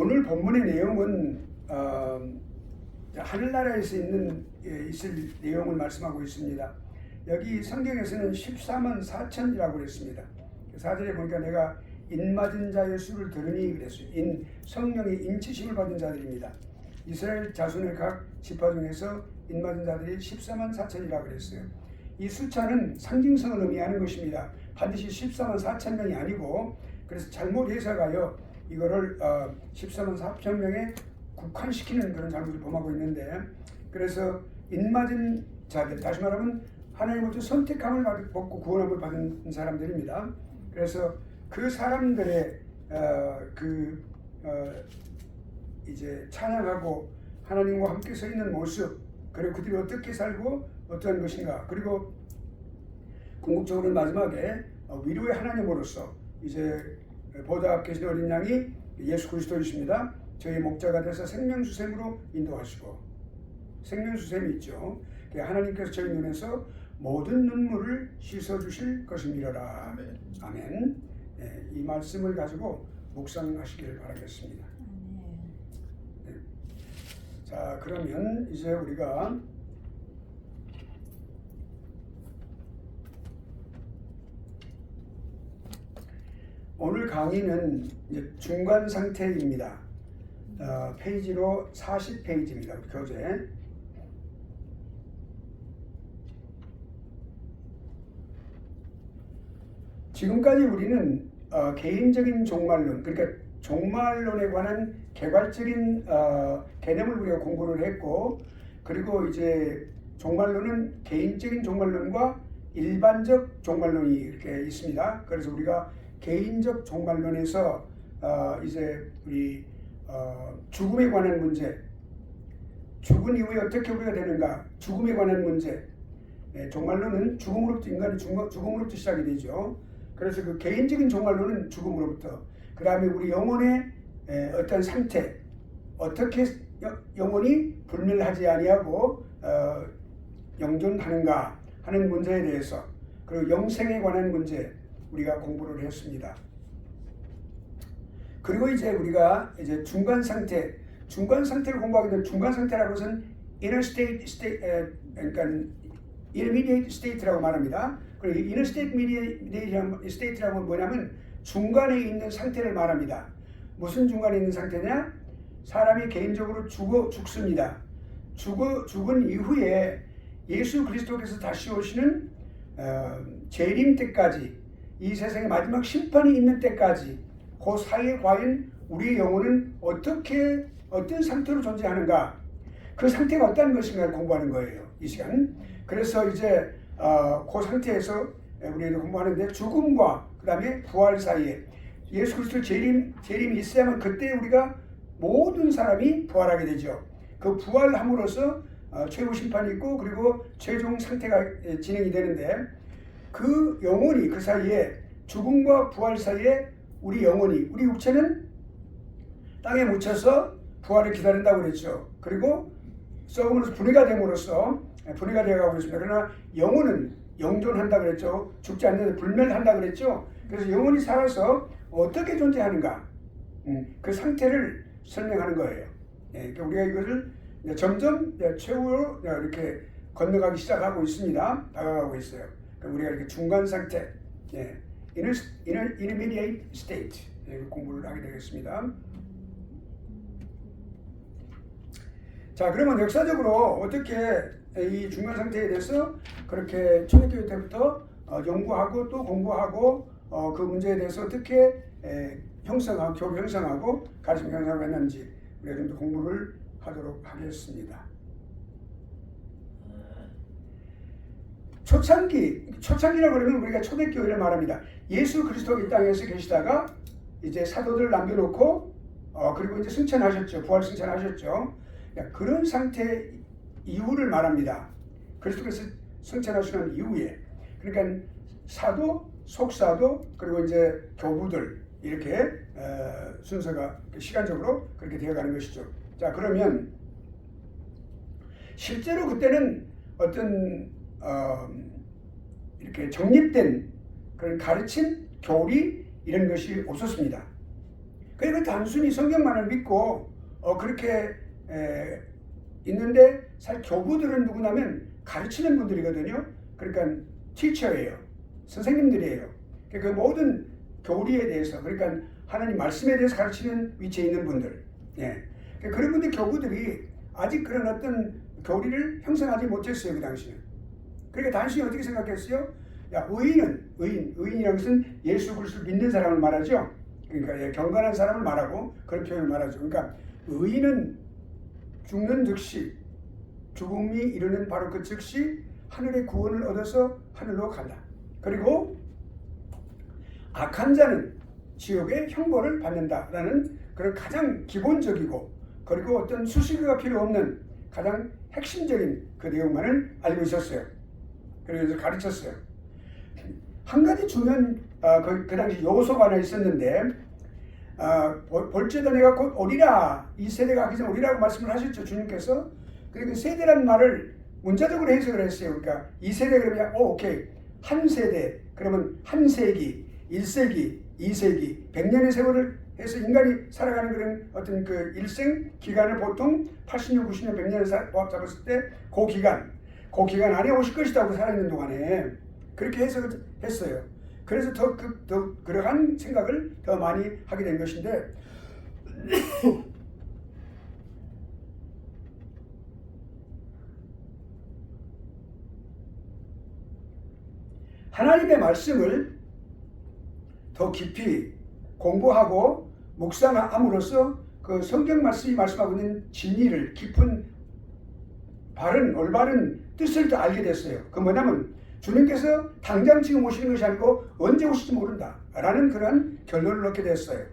오늘 본문의 내용은 하늘나라에서 있을 내용을 말씀하고 있습니다. 여기 성경에서는 14만 4천이라고 그랬습니다. 4절에 보니까 내가 인맞은 자의 수를 들으니 그랬어요. 성령의 인치심을 받은 자들입니다. 이스라엘 자손의 각 지파 중에서 인맞은 자들이 14만 4천이라고 그랬어요. 이 숫자는 상징성을 의미하는 것입니다. 반드시 14만 4천 명이 아니고, 그래서 잘못 해석하여 이거를 14만 4천 명에 국한시키는 그런 잘못을 범하고 있는데, 그래서 인맞은 자들, 다시 말하면 하나님으로부터 선택함을 받고 구원함을 받은 사람들입니다. 그래서 그 사람들의 이제 찬양하고 하나님과 함께 서 있는 모습, 그리고 그들이 어떻게 살고 어떠한 것인가, 그리고 궁극적으로 마지막에 위로의 하나님으로서 이제 보좌 앞에 계신 어린 양이 예수 그리스도이십니다. 저희 목자가 돼서 생명수샘으로 인도하시고, 생명수샘이 있죠. 하나님께서 저희 눈에서 모든 눈물을 씻어주실 것임이로라. 아멘. 아멘. 네, 이 말씀을 가지고 묵상하시기를 바라겠습니다. 네. 자, 그러면 이제 우리가 오늘 강의는 이제 중간 상태입니다. 페이지로 40페이지입니다. 교재. 지금까지 우리는 개인적인 종말론, 그러니까 종말론에 관한 개괄적인 개념을 우리가 공부를 했고, 그리고 이제 종말론은 개인적인 종말론과 일반적 종말론이 이렇게 있습니다. 그래서 우리가 개인적 종말론에서 이제 우리 죽음에 관한 문제, 죽은 이후에 어떻게 우리가 되는가, 죽음에 관한 문제, 종말론은 죽음으로부터, 인간이 죽음으로부터 시작이 되죠. 그래서 그 개인적인 종말론은 죽음으로부터, 그 다음에 우리 영혼의 어떤 상태, 어떻게 영혼이 불멸하지 아니하고 영존하는가 하는 문제에 대해서, 그리고 영생에 관한 문제 우리가 공부를 했습니다. 그리고 이제 우리가 이제 중간 상태를 공부하게 되면, 중간 상태라고 해서는 inner state, 그러니까 intermediate state라고 말합니다. 그리고 inner state라고 뭐냐면 중간에 있는 상태를 말합니다. 무슨 중간에 있는 상태냐? 사람이 개인적으로 죽습니다. 죽은 이후에 예수 그리스도께서 다시 오시는 재림 때까지, 이 세상의 마지막 심판이 있는 때까지, 그 사이에 과연 우리의 영혼은 어떤 상태로 존재하는가, 그 상태가 어떤 것인가를 공부하는 거예요, 이 시간. 그래서 이제 그 상태에서 우리가 공부하는데, 죽음과 그 다음에 부활 사이에 예수 그리스도 재림이 있어야만 그때 우리가 모든 사람이 부활하게 되죠. 그 부활함으로써 최후 심판이 있고, 그리고 최종 상태가 진행이 되는데, 그 영혼이, 그 사이에, 죽음과 부활 사이에 우리 영혼이, 우리 육체는 땅에 묻혀서 부활을 기다린다고 그랬죠. 그리고 썩음으로써 분해가 됨으로써 분해가 되어가고 있습니다. 그러나 영혼은 영존한다 그랬죠. 죽지 않는데 불멸한다 그랬죠. 그래서 영혼이 살아서 어떻게 존재하는가, 그 상태를 설명하는 거예요. 그러니까 우리가 이것을 점점 최후로 이렇게 건너가기 시작하고 있습니다. 다가가고 있어요. 우리가 이렇게 중간 상태, intermediate state 공부를 하게 되겠습니다. 자, 그러면 역사적으로 어떻게 이 중간 상태에 대해서 그렇게 초대교회 때부터 연구하고 또 공부하고 그 문제에 대해서 어떻게 교류 형성하고 가르침 형성하고 했는지 우리가 좀 더 공부를 하도록 하겠습니다. 초창기라고 그러면 우리가 초대교회를 말합니다. 예수 그리스도 이 땅에서 계시다가 이제 사도들을 남겨놓고 그리고 이제 승천하셨죠. 부활 승천하셨죠. 그런 상태 이후를 말합니다. 그리스도께서 승천하시는 이후에, 그러니까 사도, 속사도, 그리고 이제 교부들, 이렇게 순서가 시간적으로 그렇게 되어가는 것이죠. 자, 그러면 실제로 그때는 어떤 이렇게 정립된 그런 가르침, 교리 이런 것이 없었습니다. 그러니까 단순히 성경만을 믿고 그렇게 있는데 사실 교부들은 누구냐면 가르치는 분들이거든요. 그러니까 티처예요. 선생님들이에요. 그 모든 교리에 대해서, 그러니까 하나님 말씀에 대해서 가르치는 위치에 있는 분들. 예. 그런 분들 교부들이 아직 그런 어떤 교리를 형성하지 못했어요. 그 당시는. 그러니까 단순히 어떻게 생각했어요? 야, 의인이라는 것은 예수 그리스도를 믿는 사람을 말하죠. 그러니까 경건한 사람을 말하고 그런 표현을 말하죠. 그러니까 의인은 죽는 즉시, 죽음이 이르는 바로 그 즉시 하늘의 구원을 얻어서 하늘로 간다. 그리고 악한 자는 지옥의 형벌을 받는다라는 그런 가장 기본적이고, 그리고 어떤 수식어가 필요 없는 가장 핵심적인 그 내용만을 알고 있었어요. 그래서 가르쳤어요. 한 가지 중요한 그 당시 요소가 하나 있었는데, 볼지어다 내가 곧 오리라, 이 세대가 하기 전 오리라고 말씀을 하셨죠, 주님께서. 그리고 세대란 말을 문자적으로 해석을 했어요. 그러니까 이 세대 그러면 오케이, 한 세대 그러면 한 세기, 1세기, 2세기, 100년의 세월을 해서 인간이 살아가는 그런 어떤 그 일생 기간을 보통 80년, 90년, 100년을 잡았을 때 그 기간 안에 오실 것이다 고 살아있는 동안에 그렇게 해석을 했어요. 그래서 더 그러한 생각을 더 많이 하게 된 것인데, 하나님의 말씀을 더 깊이 공부하고 묵상함으로써 그 성경 말씀이 말씀하고 있는 진리를, 깊은 바른 올바른 뜻을 더 알게 됐어요. 그 뭐냐면 주님께서 당장 지금 오시는 것이 아니고 언제 오실지 모른다 라는 그런 결론을 얻게 됐어요.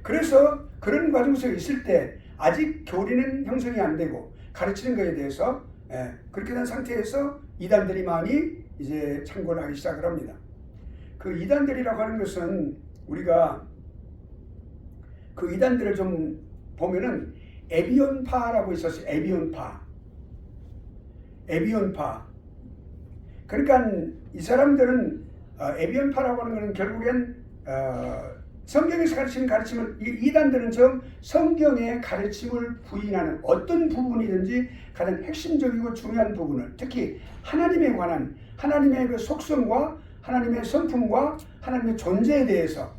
그래서 그런 과정에서 있을 때 아직 교리는 형성이 안 되고 가르치는 것에 대해서 그렇게 된 상태에서 이단들이 많이 이제 창궐을 하기 시작을 합니다. 그 이단들이라고 하는 것은 우리가 그 이단들을 좀 보면은 에비온파라고 있었어요. 에비온파. 그러니까 이 사람들은 에비온파라고 하는 것은 결국엔 성경에서 가르치는 가르침을, 이단들은 좀 성경의 가르침을 부인하는 어떤 부분이든지 가장 핵심적이고 중요한 부분을, 특히 하나님에 관한, 하나님의 그 속성과 하나님의 성품과 하나님의 존재에 대해서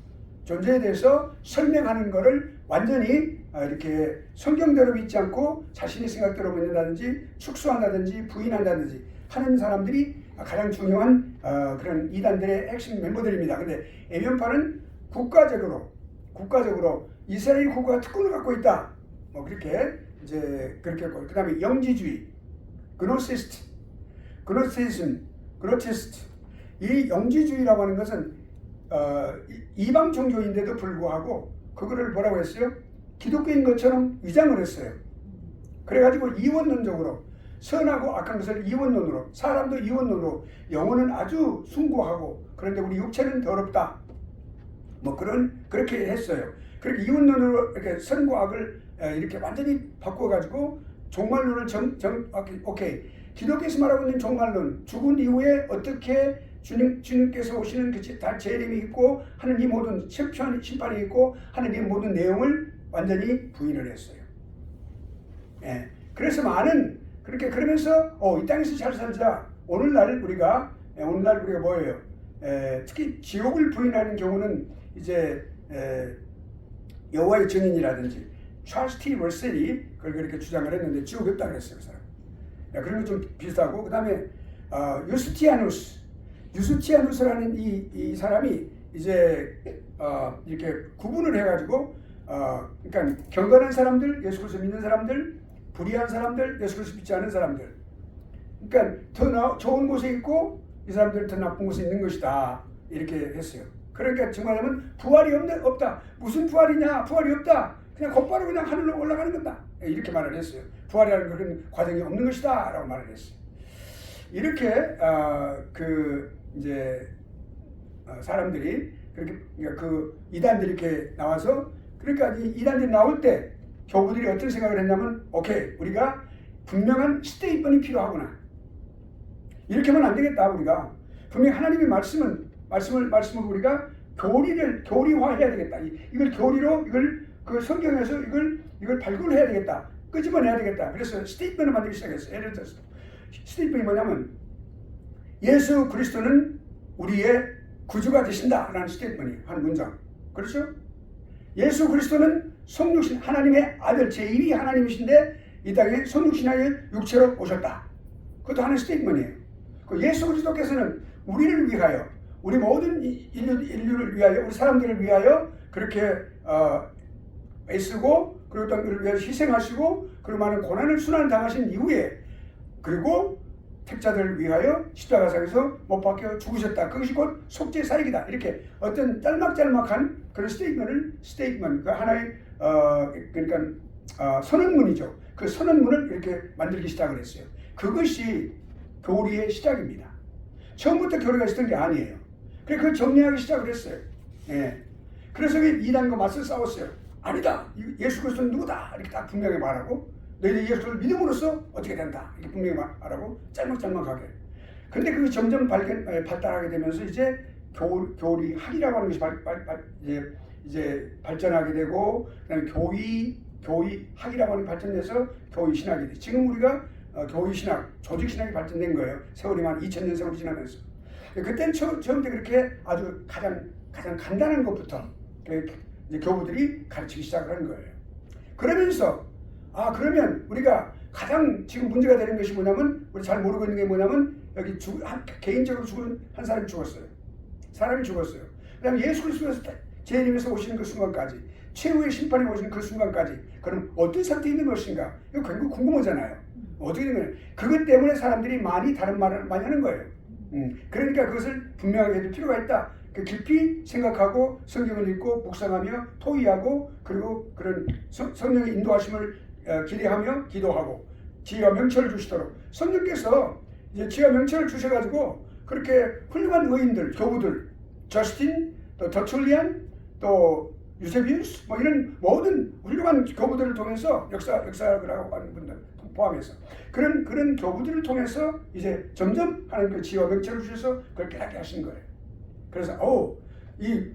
설명하는 것을 완전히 이렇게 성경대로 믿지 않고 자신의 생각대로 믿는다든지 축소한다든지 부인한다든지 하는 사람들이 가장 중요한 그런 이단들의 핵심 멤버들입니다. 근데 에비온파는 국가적으로 이스라엘 국가가 특권을 갖고 있다. 뭐 그렇게 이제 그렇게 했고, 그 다음에 영지주의, 그노시즘, 이 영지주의라고 하는 것은 이방 종교인데도 불구하고 그거를 뭐라고 했어요? 기독교인 것처럼 위장을 했어요. 그래가지고 이원론적으로 선하고 악한 것을 이원론으로, 사람도 이원론으로, 영혼은 아주 숭고하고 그런데 우리 육체는 더럽다. 뭐 그렇게 했어요. 그렇게 이원론으로 이렇게 선과 악을 이렇게 완전히 바꿔가지고 종말론을 오케이. 기독교에서 말하고 있는 종말론, 죽은 이후에 어떻게 주님께서 오시는 그 재림이 있고 하는 이 모든 심판이 있고 하는 이 모든 내용을 완전히 부인을 했어요. 그래서 그러면서 이 땅에서 잘 살자. 오늘날 우리가 뭐예요? 특히 지옥을 부인하는 경우는 이제 여호와의 증인이라든지 찰스 T. 러셀이 그걸 그렇게 주장을 했는데 지옥이 없다 그랬어요, 그 사람. 그런 거 좀 비슷하고, 그 다음에 유스티아누스라는 이 사람이 이제 이렇게 구분을 해가지고 그러니까 경건한 사람들, 예수 그리스도 믿는 사람들, 불의한 사람들, 예수 그리스도 믿지 않은 사람들. 그러니까 더 좋은 곳에 있고 이 사람들은 더 나쁜 곳에 있는 것이다. 이렇게 했어요. 그러니까 정말하면 부활이 없다. 무슨 부활이냐? 부활이 없다. 그냥 곧바로 그냥 하늘로 올라가는 거다. 이렇게 말을 했어요. 부활이라는 그런 과정이 없는 것이다. 라고 말을 했어요. 이렇게 이제 사람들이 그렇게 그 이단들이 이렇게 나와서, 그러니까 이 이단들이 나올 때 교부들이 어떤 생각을 했냐면, 오케이, 우리가 분명한 스테이트먼이 필요하구나. 이렇게 하면 안 되겠다. 우리가 분명히 하나님의 말씀을 우리가 교리화해야 되겠다. 이걸 교리로 그 성경에서 이걸 발굴해야 되겠다. 끄집어내야 되겠다. 그래서 스테이트먼을 만들기 시작했어요. 예를 들어서 스테이트먼이 뭐냐면 예수 그리스도는 우리의 구주가 되신다라는 스테이트먼이 한 문장. 그렇죠? 예수 그리스도는 성육신 하나님의 아들 제1위 하나님이신데 이 땅에 성육신하여 육체로 오셨다. 그것도 하나의 스테이트먼이에요. 그 예수 그리스도께서는 우리를 위하여 우리 모든 인류를 위하여 우리 사람들을 위하여 그렇게 애쓰고 그리고 또 우리를 위해서 희생하시고 그리고 많은 고난을 순환 당하신 이후에 그리고 택자들을 위하여 십자가상에서 못 박혀 죽으셨다. 그것이 곧 속죄 사역이다. 이렇게 어떤 짤막짤막한 그런 스테이트먼 그 하나의 그러니까 선언문이죠. 그 선언문을 이렇게 만들기 시작을 했어요. 그것이 교리의 시작입니다. 처음부터 교리가 있었던 게 아니에요. 그래서 그걸 정리하기 시작을 했어요. 예. 그래서 이단과 맞서 싸웠어요. 아니다. 예수 그리스도는 누구다. 이렇게 딱 분명히 말하고 너희들 예수를 믿음으로써 어떻게 된다. 이렇게 분명히 말하고 짤막짤막하게. 근데 그게 점점 발달하게 되면서 이제 교리학이라고 하는 것이 이제 발전하게 되고 그다음에 교의학이라고 하는 게 발전돼서 교의신학이 돼. 지금 우리가 교의신학, 조직신학이 발전된 거예요. 세월이 만 2000년 세월이 지나면서. 그때는 처음부터 그렇게 아주 가장 간단한 것부터 이제 교부들이 가르치기 시작을 한 거예요. 그러면서 그러면 우리가 가장 지금 문제가 되는 것이 뭐냐면 우리 잘 모르고 있는 게 뭐냐면 여기 개인적으로 죽은 한 사람이 죽었어요. 사람이 죽었어요. 그다음에 예수 그리스도에서 재림에서 오시는 그 순간까지 최후의 심판에 오시는 그 순간까지 그럼 어떤 상태에 있는 것인가? 이거 굉장히 궁금하잖아요. 어떻게 된 거예요? 그것 때문에 사람들이 다른 말을 많이 하는 거예요. 그러니까 그것을 분명하게 해줄 필요가 있다. 깊이 생각하고 성경을 읽고 묵상하며 토의하고 그리고 그런 성령의 인도하심을 기대하며 기도하고 지혜와 명철을 주시도록 성령께서 이제 지혜와 명철을 주셔가지고 그렇게 훌륭한 의인들, 교부들, 저스틴, 또 터툴리안, 또 유세비우스 뭐 이런 모든 훌륭한 교부들을 통해서 역사를 하고 하는 분들 포함해서 그런 교부들을 통해서 이제 점점 하나님께 지혜와 명철을 주셔서 그걸 깨닫게 하신 거예요. 그래서 이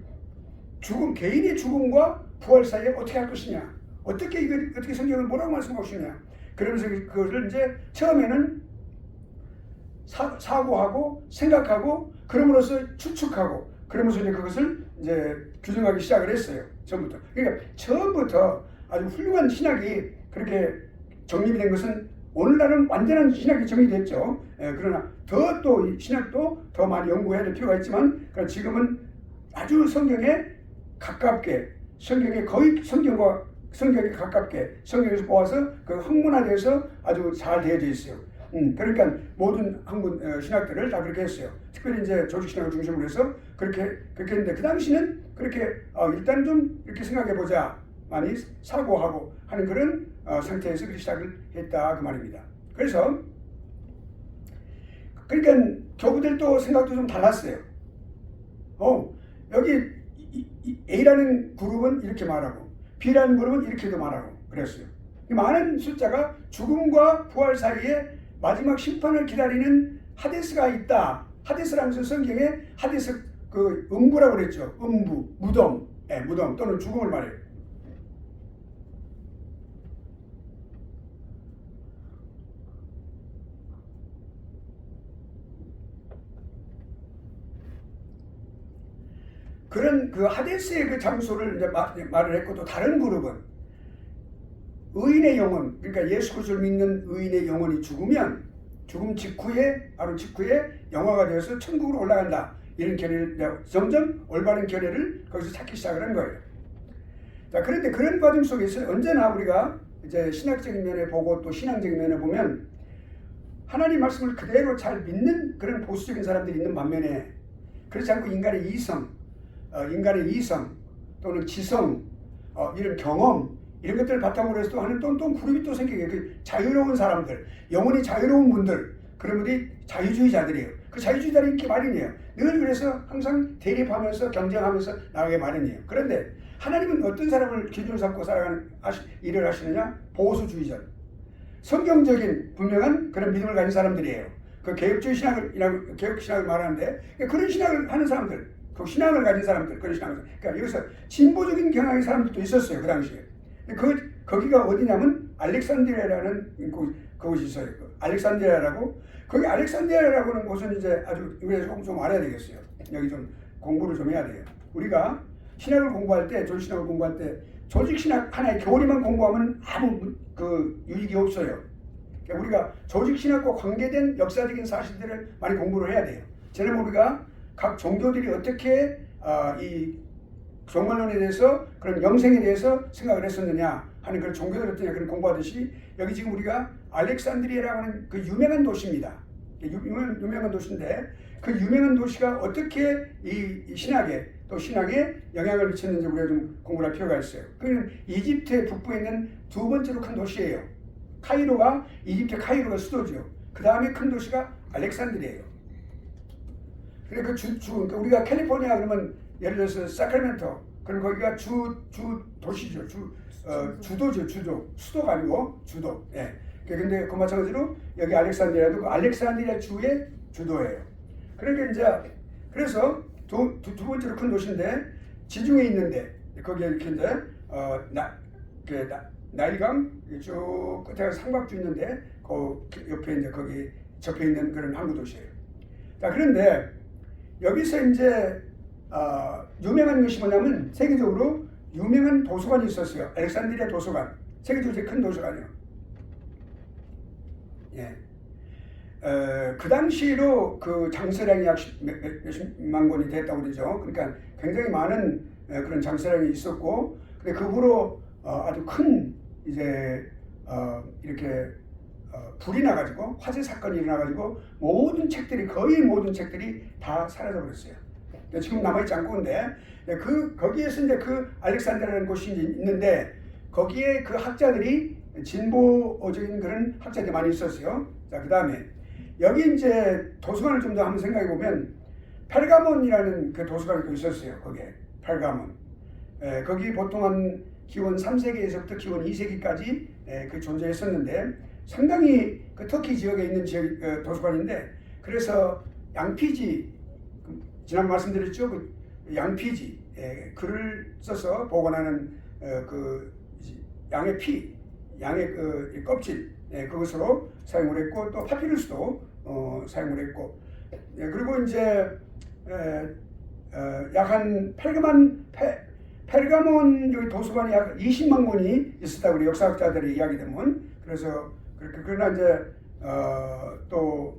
죽음 개인의 죽음과 부활 사이에 어떻게 할 것이냐, 어떻게 성경을 뭐라고 말씀하고 싶냐. 그러면서 그것을 이제 처음에는 사고하고 생각하고 그럼으로써 추측하고 그러면서 이제 그것을 이제 규정하기 시작을 했어요. 처음부터. 그러니까 처음부터 아주 훌륭한 신학이 그렇게 정립이 된 것은 오늘날은 완전한 신학이 정리됐죠. 그러나 또 신학도 더 많이 연구해야 될 필요가 있지만 지금은 아주 성경에 가깝게 거의 성경에 가깝게 성경에서 모아서 그 학문화돼서 아주 잘 되어져 있어요. 그러니까 모든 학문 신학들을 다 그렇게 했어요. 특별히 이제 조직 신학을 중심으로 해서 그렇게 했는데 그 당시는 그렇게 일단 좀 이렇게 생각해 보자 많이 사고하고 하는 그런 상태에서 그렇게 시작을 했다 그 말입니다. 그래서 그러니까 교부들도 생각도 좀 달랐어요. 여기 A라는 그룹은 이렇게 말하고 B라는 그룹은 이렇게도 말하고 그랬어요. 많은 숫자가 죽음과 부활 사이에 마지막 심판을 기다리는 하데스가 있다. 하데스라면서 성경에 하데스 그 음부라고 그랬죠. 음부, 무덤, 무덤 또는 죽음을 말해요. 그런 그 하데스의 그 장소를 이제 말을 했고 또 다른 그룹은 의인의 영혼, 그러니까 예수 그리스도를 믿는 의인의 영혼이 죽으면 죽음 직후에 바로 직후에 영화가 되어서 천국으로 올라간다. 이런 견해를 점점 올바른 견해를 거기서 찾기 시작을 한 거예요. 자, 그런데 그런 과정 속에서 언제나 우리가 이제 신학적인 면에 보고 또 신앙적인 면에 보면 하나님 말씀을 그대로 잘 믿는 그런 보수적인 사람들이 있는 반면에 그렇지 않고 인간의 이성 또는 지성, 이런 경험 이런 것들을 바탕으로 해서 또 하는 또 그룹이 또 생기게 그 자유로운 사람들, 영혼이 자유로운 분들 그런 분들이 자유주의자들이에요. 그 자유주의자들이 이렇게 마련이에요. 늘 그래서 항상 대립하면서 경쟁하면서 나가게 마련이에요. 그런데 하나님은 어떤 사람을 기준으로 삼고 살아가는 일을 하시느냐? 보수주의자. 성경적인 분명한 그런 믿음을 가진 사람들이에요. 그 개혁주의 개혁 신학을 말하는데 그런 신학을 하는 사람들 그 신앙을 가진 사람들, 그런 신앙을. 그러니까 여기서 진보적인 경향의 사람들도 있었어요, 그 당시에. 거기가 어디냐면 알렉산드리아라는 그곳이 있어요. 알렉산드리아라고. 거기 알렉산드리아라고 하는 곳은 이제 아주 우리가 좀 알아야 되겠어요. 여기 좀 공부를 좀 해야 돼요. 우리가 신학을 공부할 때, 조직신학을 공부할 때 조직신학 하나의 교리만 공부하면 아무 그 유익이 없어요. 그러니까 우리가 조직신학과 관계된 역사적인 사실들을 많이 공부를 해야 돼요. 저는 우리가 각 종교들이 어떻게 이 종말론에 대해서 그런 영생에 대해서 생각을 했었느냐 하는 그런 종교들 어떠냐 그런 공부하듯이 여기 지금 우리가 알렉산드리아라고 하는 그 유명한 도시입니다. 유명한 도시인데 그 유명한 도시가 어떻게 이 신학에 또 신앙에 영향을 미쳤는지 우리가 좀 공부할 필요가 있어요. 그는 이집트의 북부에 있는 두 번째로 큰 도시예요. 이집트 카이로가 수도죠. 그 다음에 큰 도시가 알렉산드리아예요. 그러니까 그러니까 우리가 캘리포니아 그러면 예를 들어서 사크라멘토 그럼 거기가 주 도시죠. 주도죠. 수도가 아니고 주도. 예. 근데 그 마찬가지로 여기 알렉산드리아도 그 알렉산드리아 주의 주도예요. 그러니까 이제 그래서 두 번째로 큰 도시인데 지중해 있는데 거기에 이렇게 이제 나일강 쭉 끝에 상박주 있는데 그 옆에 이제 거기 접해 있는 그런 항구 도시예요. 자 그런데 여기서 이제 유명한 것이 뭐냐면 세계적으로 유명한 도서관이 있었어요. 알렉산드리아 도서관. 세계적으로 제일 큰 도서관이에요. 예. 그 당시로 그 장서량이 약 몇십만 권이 됐다고 그러죠. 그러니까 굉장히 많은 그런 장서량이 있었고, 근데 그 후로 아주 큰 이제 이렇게 불이 나가지고 화재 사건이 일어나가지고 거의 모든 책들이 다 사라져 버렸어요. 지금 남아있지 않고 근데 거기에서 이제 그 알렉산드리아라는 곳이 있는데 거기에 그 학자들이 진보적인 그런 학자들이 많이 있었어요. 자, 그 다음에 여기 이제 도서관을 좀 더 한번 생각해 보면 페르가몬이라는 그 도서관이 또 있었어요. 거기에 페르가몬. 거기 보통 한 기원 3세기에서부터 기원 2세기까지 그 존재했었는데 상당히 그 터키 지역에 있는 도서관인데 그래서 양피지 지난 말씀드렸죠. 그 양피지 글을 써서 보관하는 그 양의 피, 양의 그 껍질 그것으로 사용을 했고 또 파피루스도 사용을 했고 그리고 이제 약 한 페르가몬 여기 도서관이 약 20만 권이 있었다고 우리 역사학자들이 이야기되면 그래서 그러나 이제 또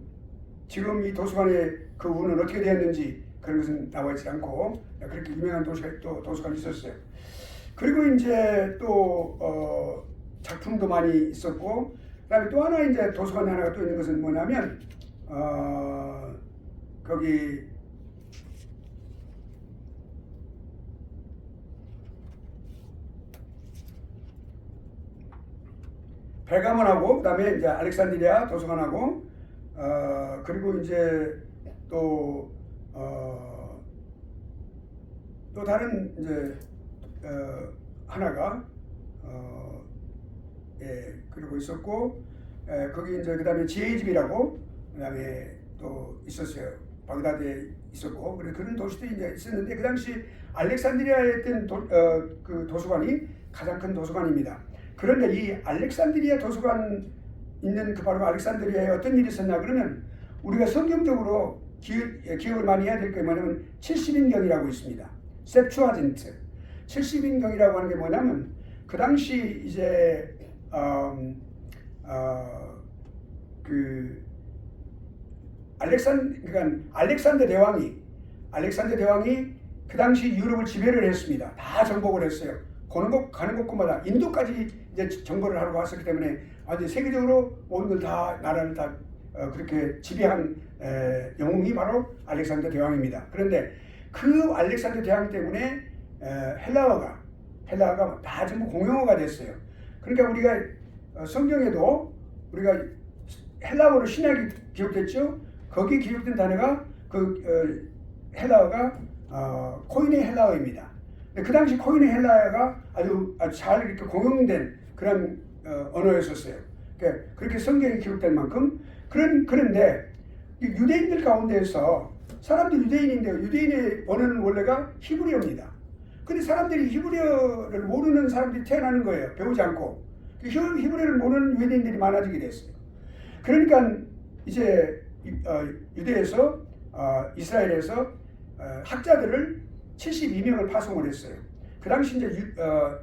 지금 이 도서관의 그 운은 어떻게 되었는지 그런 것은 나와 있지 않고 그렇게 유명한 도서관이 있었어요. 그리고 이제 또 작품도 많이 있었고 그다음에 또 하나 이제 도서관 하나가 또 있는 것은 뭐냐면 거기 페르가몬하고 그다음에 이제 알렉산드리아 도서관하고 그리고 이제 또 다른 이제 하나가 그리고 있었고 거기 이제 그다음에 지혜의 집이라고 그다음에 또 있었어요. 바그다드에 있었고 그런 도시들이 이제 있었는데 그 당시 알렉산드리아에 있던 그 도서관이 가장 큰 도서관입니다. 그런데 이 알렉산드리아 도서관 있는 그 바로 알렉산드리아에 어떤 일이 있었냐 그러면 우리가 성경적으로 기억을 많이 해야 될 게 뭐냐면 70인경이라고 있습니다. 셉추아진트 70인경이라고 하는 게 뭐냐면 그 당시 이제 그 그러니까 알렉산더 대왕이 그 당시 유럽을 지배를 했습니다. 다 정복을 했어요. 가는 곳마다 인도까지 이제 정복을 하러 왔었기 때문에 아주 세계적으로 모든 걸 다 나라를 다 그렇게 지배한 영웅이 바로 알렉산더 대왕입니다. 그런데 그 알렉산더 대왕 때문에 헬라어가 다 전부 공용어가 됐어요. 그러니까 우리가 성경에도 우리가 헬라어로 신약이 기록됐죠. 거기 기록된 단어가 그 헬라어가 코인의 헬라어입니다. 그 당시 코인의 헬라어가 아주 잘 이렇게 공용된 그런 언어였었어요. 그렇게 성경에 기록된 만큼 그런데 유대인들 가운데에서 사람들이 유대인인데요. 유대인의 언어는 원래가 히브리어입니다. 근데 사람들이 히브리어를 모르는 사람들이 태어나는 거예요. 배우지 않고. 히브리어를 모르는 유대인들이 많아지게 됐어요. 그러니까 이제 유대에서 이스라엘에서 학자들을 72명을 파송을 했어요. 그 당시 이제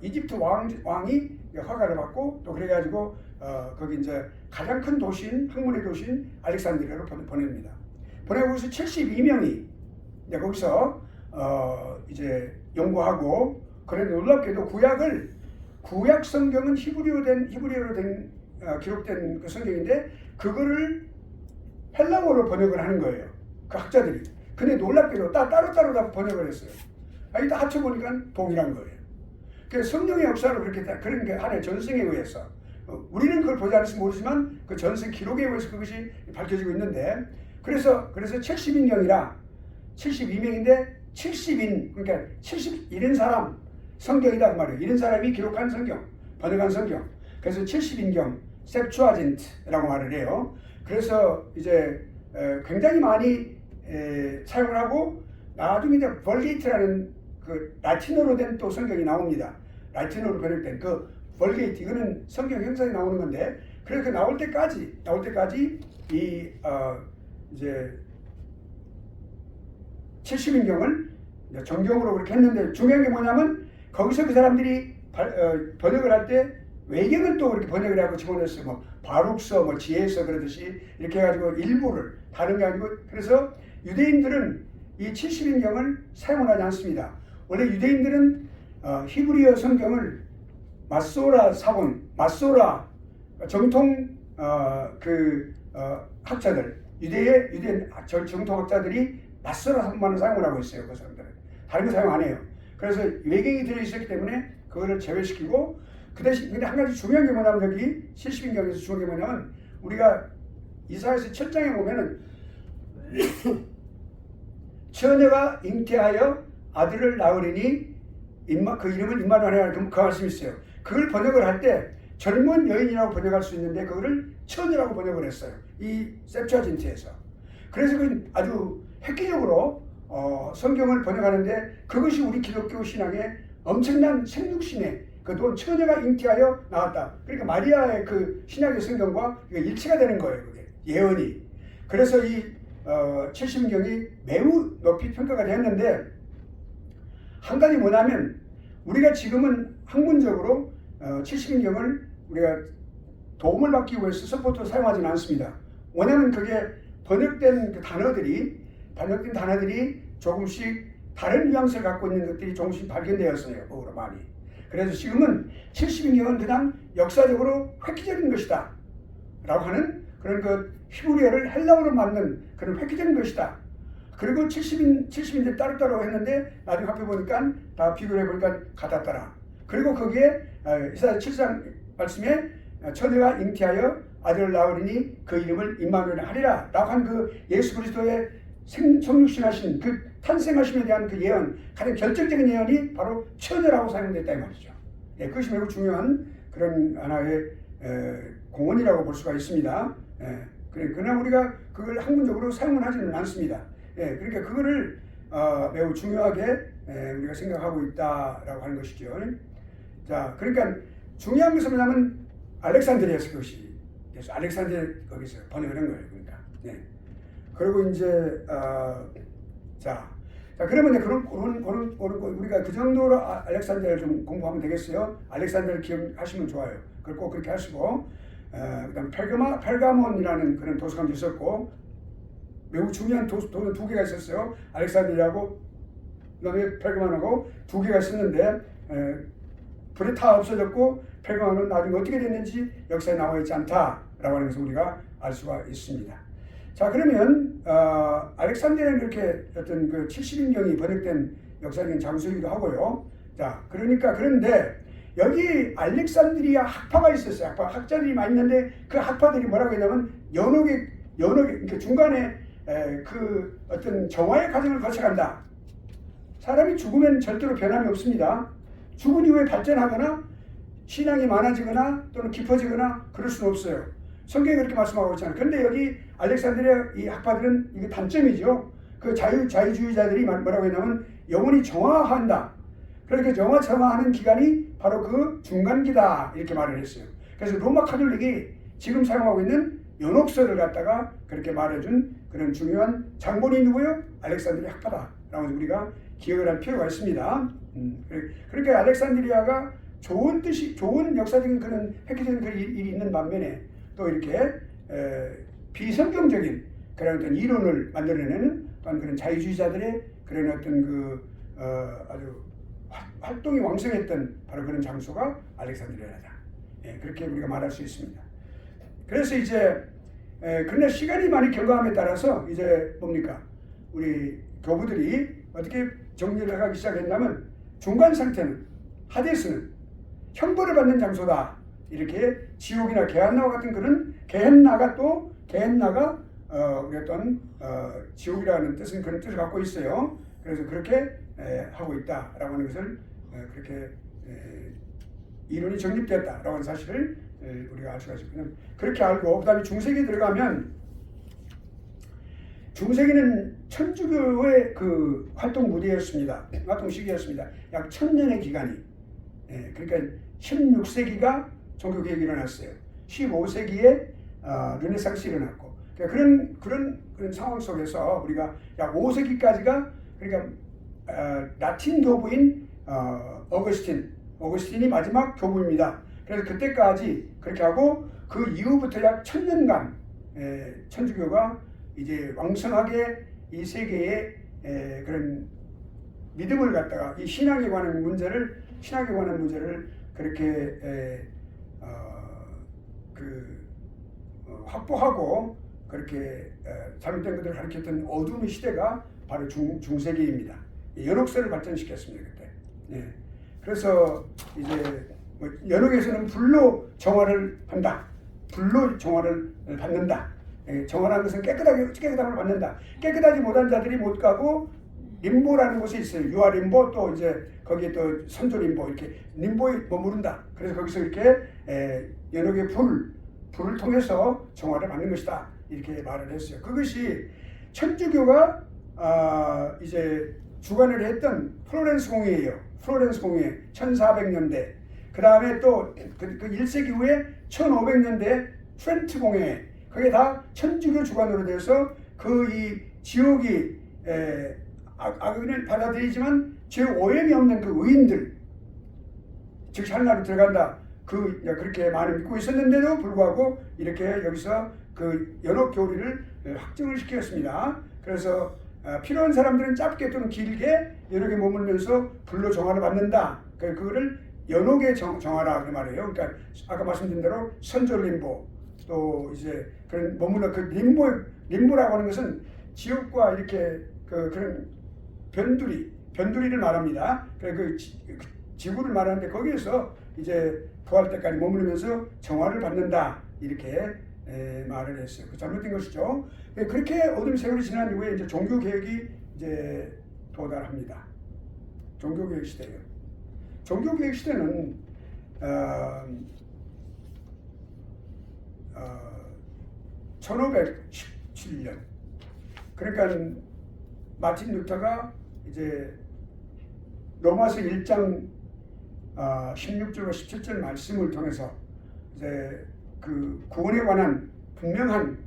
이집트 왕이 허가를 받고 또 그래가지고 거기 이제 가장 큰 도시인 학문의 도시인 알렉산드리아로 보냅니다. 보내고서 72명이 이제 거기서 이제 연구하고 그런데 놀랍게도 구약 성경은 히브리어로 된 기록된 그 성경인데 그거를 헬라어로 번역을 하는 거예요. 그 학자들이. 근데 놀랍게도 따로따로 다 번역을 했어요. 이게 다 합쳐보니까 동일한 거예요. 그래서 성령의 역사로 그런 게 하나의 전승에 의해서 우리는 그걸 보지 않아서 모르지만 그 전승 기록에 의해서 그것이 밝혀지고 있는데 그래서 70인경이라 72명인데 70인 그러니까 70 사람 성경이다 그 말이에요. 이런 사람이 기록한 성경, 번역한 성경. 그래서 70인경 셉추아진트라고 말을 해요. 그래서 이제 굉장히 많이 사용을 하고 나중에 이제 벌게이트라는 그 라틴어로 된 또 성경이 나옵니다. 라틴어로 번역된 그 벌게이트 이거는 성경 형상이 나오는 건데 그래서 나올 때까지 이 이제 70인경을 정경으로 그렇게 했는데 중요한 게 뭐냐면 거기서 그 사람들이 번역을 할 때 외경은 또 그렇게 번역을 하고 집어넣었어요. 뭐 바룩서, 뭐 지혜서 그러듯이 이렇게 해가지고 일부를 다른 게 아니고 그래서 유대인들은 이 70인경을 사용을 하지 않습니다. 원래 유대인들은 히브리어 성경을 마소라 마소라 정통 학자들 유대인 정통 학자들이 마소라 사본만을 사용을 하고 있어요. 그 사람들은 다른 거 사용 안 해요. 그래서 외경이 들어있었기 때문에 그거를 제외시키고 그 대신 근데 한 가지 중요한 게 뭐냐면 여기 70인경에서 중요한 게 뭐냐면 우리가 이사야서 7장에 보면은 처녀가 잉태하여 아들을 낳으리니 그 이름을 임마누엘이라 그 말씀이 있어요. 그걸 번역을 할 때 젊은 여인이라고 번역할 수 있는데 그거를 처녀라고 번역을 했어요. 이 셉추아진트에서. 그래서 그 아주 획기적으로 성경을 번역하는데 그것이 우리 기독교 신앙의 엄청난 생육신의 그돈 처녀가 잉태하여 나왔다. 그러니까 마리아의 그 신약의 성경과 일치가 되는 거예요. 그게 예언이. 그래서 이 70인경이 매우 높이 평가가 되었는데 한 가지 뭐냐면 우리가 지금은 학문적으로 70인경을 우리가 도움을 받기 위해서 서포트로 사용하지는 않습니다. 왜냐하면 그게 번역된 단어들이 조금씩 다른 뉘앙스를 갖고 있는 것들이 조금씩 발견되었어요. 그거로 많이. 그래서 지금은 70인경은 그냥 역사적으로 획기적인 것이다 라고 하는 그런 그 히브리어를 헬라어로 만든 그런 획기적인 것이다. 그리고 70인들 따로따로 했는데 나중에 합해보니까 다 비교를 해보니까 같았더라. 그리고 거기에 이사야 7장 말씀에 처녀가 잉태하여 아들을 낳으리니 그 이름을 임마누엘 하리라 라고 한 그 예수 그리스도의 성육신하신 그 탄생하심에 대한 그 예언, 가장 결정적인 예언이 바로 처녀라고 사용됐다 이 말이죠. 그것이 매우 중요한 그런 하나의 공헌이라고 볼 수가 있습니다. 그러나 우리가 그걸 학문적으로 사용을 하지는 않습니다. 그러니까 그거를 매우 중요하게 우리가 생각하고 있다라고 하는 것이죠. 자, 그러니까 중요한 것은 뭐냐면 알렉산드리아에서 그것이 그래서 알렉산드리아 거기서 번역을 한 거예요. 그러니까. 그리고 이제 자 그러면 그런 우리가 그 정도로 알렉산드리아를 좀 공부하면 되겠어요. 알렉산드리아를 기억하시면 좋아요. 그걸 꼭 그렇게 하시고 그다음 펠가몬이라는 그런 도서관도 있었고 매우 중요한 도는 두 개가 있었어요. 알렉산드리아하고 그다음에 펠가몬하고 두 개가 있었는데 불이 다 없어졌고 펠가몬은 나중에 어떻게 됐는지 역사에 나와 있지 않다라고 하는 것을 우리가 알 수가 있습니다. 자 그러면 알렉산드리아는 이렇게 어떤 그 70인경이 번역된 역사적인 장소이기도 하고요. 자 그런데 여기 알렉산드리아 학파가 있었어요. 학자들이 많이 있는데 그 학파들이 뭐라고 했냐면 연옥의 그러니까 중간에 그 어떤 정화의 과정을 거쳐간다. 사람이 죽으면 절대로 변함이 없습니다. 죽은 이후에 발전하거나 신앙이 많아지거나 또는 깊어지거나 그럴 수는 없어요. 성경이 그렇게 말씀하고 있잖아요. 그런데 여기 알렉산드리아 이 학파들은 이게 단점이죠. 그 자유주의자들이 뭐라고 했냐면 영혼이 정화한다. 그러니까 정화하는 기간이 바로 그 중간기다 이렇게 말을 했어요. 그래서 로마 카톨릭이 지금 사용하고 있는 연옥설을 갖다가 그렇게 말해준 그런 중요한 장본이 누구요? 알렉산드리아 학파다라고 우리가 기억을 할 필요가 있습니다. 그러니까 알렉산드리아가 좋은 역사적인 그런 획기적인 그런 일이 있는 반면에 또 이렇게 비성경적인 그런 어떤 이론을 만들어내는 또한 그런 자유주의자들의 그런 어떤 아주 활동이 왕성했던 바로 그런 장소가 알렉산드리아다. 그렇게 우리가 말할 수 있습니다. 그래서 이제 그러나 시간이 많이 경과함에 따라서 이제 뭡니까? 우리 교부들이 어떻게 정리를 하기 시작했냐면 중간 상태는 하데스는 형벌을 받는 장소다. 이렇게 지옥이나 게헨나와 같은 그런 게헨나가 우리 어떤 지옥이라는 뜻은 그런 뜻을 갖고 있어요. 그래서 그렇게 하고 있다라고 하는 것을 그렇게 이론이 정립됐다라고 하는 사실을 우리가 알 수가 있거든요. 그렇게 알고 그다음에 중세기에 들어가면 중세기는 천주교의 그 활동 무대였습니다. 활동 시기였습니다. 약 1000년의 기간이. 그러니까 16세기가 종교개혁이 일어났어요. 15세기에 르네상스 일어났고 그런 상황 속에서 우리가 약 5세기까지가 그러니까 라틴 교부인 어거스틴이 마지막 교부입니다. 그래서 그때까지 그렇게 하고 그 이후부터 약 1000년간 천주교가 이제 왕성하게 이 세계의 그런 믿음을 갖다가 이 신앙에 관한 문제를 그렇게 확보하고 그렇게 잘못된 것들을 가르쳤던 어둠의 시대가 바로 중세기입니다. 연옥설을 발전시켰습니다 그때. 그래서 이제 연옥에서는 불로 정화를 한다. 불로 정화를 받는다. 정화라는 것은 깨끗함을 받는다. 깨끗하지 못한 자들이 못 가고 림보라는 곳이 있어요. 유아 림보 또 이제 거기에 또 선조 림보 이렇게 림보에 머무른다. 그래서 거기서 이렇게 연옥의 불을 통해서 정화를 받는 것이다. 이렇게 말을 했어요. 그것이 천주교가 이제 주관을 했던 플로렌스 공회예요. 플로렌스 공회 1400년대. 그 다음에 또 그 1세기 후에 1500년대 트렌트 공회. 그게 다 천주교 주관으로 돼서 그 이 지옥이 악을 받아들이지만 죄 오염이 없는 그 의인들, 즉 하늘나라로 들어간다. 그렇게 많이 믿고 있었는데도 불구하고 이렇게 여기서 그 연옥 교리를 확증을 시켰습니다. 그래서 필요한 사람들은 짧게 또는 길게 연옥에 머물면서 불로 정화를 받는다. 그거를 연옥의 정화라 그 말이에요. 그러니까 아까 말씀드린 대로 선조 림보 또 이제 그런 머물러 그 림보라고 하는 것은 지옥과 이렇게 그런 변두리를 말합니다. 그 지구를 말하는데 거기에서 이제 부활 때까지 머무르면서 정화를 받는다 이렇게 말을 했어요. 그 잘못된 것이죠. 그렇게 어둠 세월이 지난 이후에 이제 종교 개혁이 이제 도달합니다. 종교 개혁 시대예요. 종교 개혁 시대는 1517년. 그러니까 마틴 루터가 이제 로마서 1장 16절과 17절 말씀을 통해서 이제 그 구원에 관한 분명한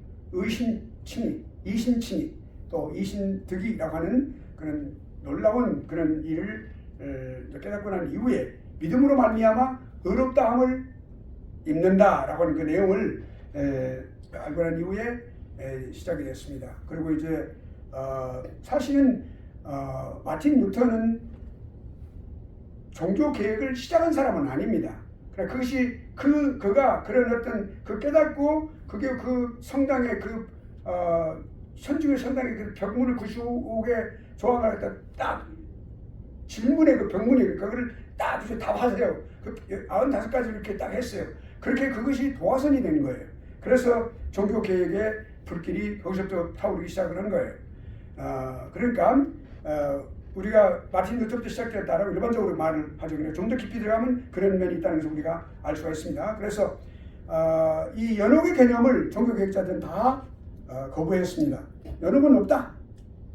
이신칭의 또 이신득이라고 하는 그런 놀라운 그런 일을 깨닫고 난 이후에 믿음으로 말미암아 의롭다함을 입는다라고 하는 그 내용을 알고 난 이후에 시작이 됐습니다. 그리고 이제 사실은 마틴 루터는 종교 개혁을 시작한 사람은 아닙니다. 그것이 그가 그런 어떤 그 깨닫고 그게 그 성당의 천주교 성당의 그 벽문을 95개 조항을 갖다 딱 질문의 그 벽문이 그거를 딱 답하세요. 95가지 이렇게 딱 했어요. 그렇게 그것이 도화선이 된 거예요. 그래서 종교 개혁의 불길이 거기서부터 타오르기 시작을 한 거예요. 그러니까 우리가 마틴 루터부터 시작됐다라고 일반적으로 말을 하죠. 좀 더 깊이 들어가면 그런 면이 있다는 것을 우리가 알 수가 있습니다. 그래서 이 연옥의 개념을 종교 개혁자들은 다 거부했습니다. 연옥은 없다.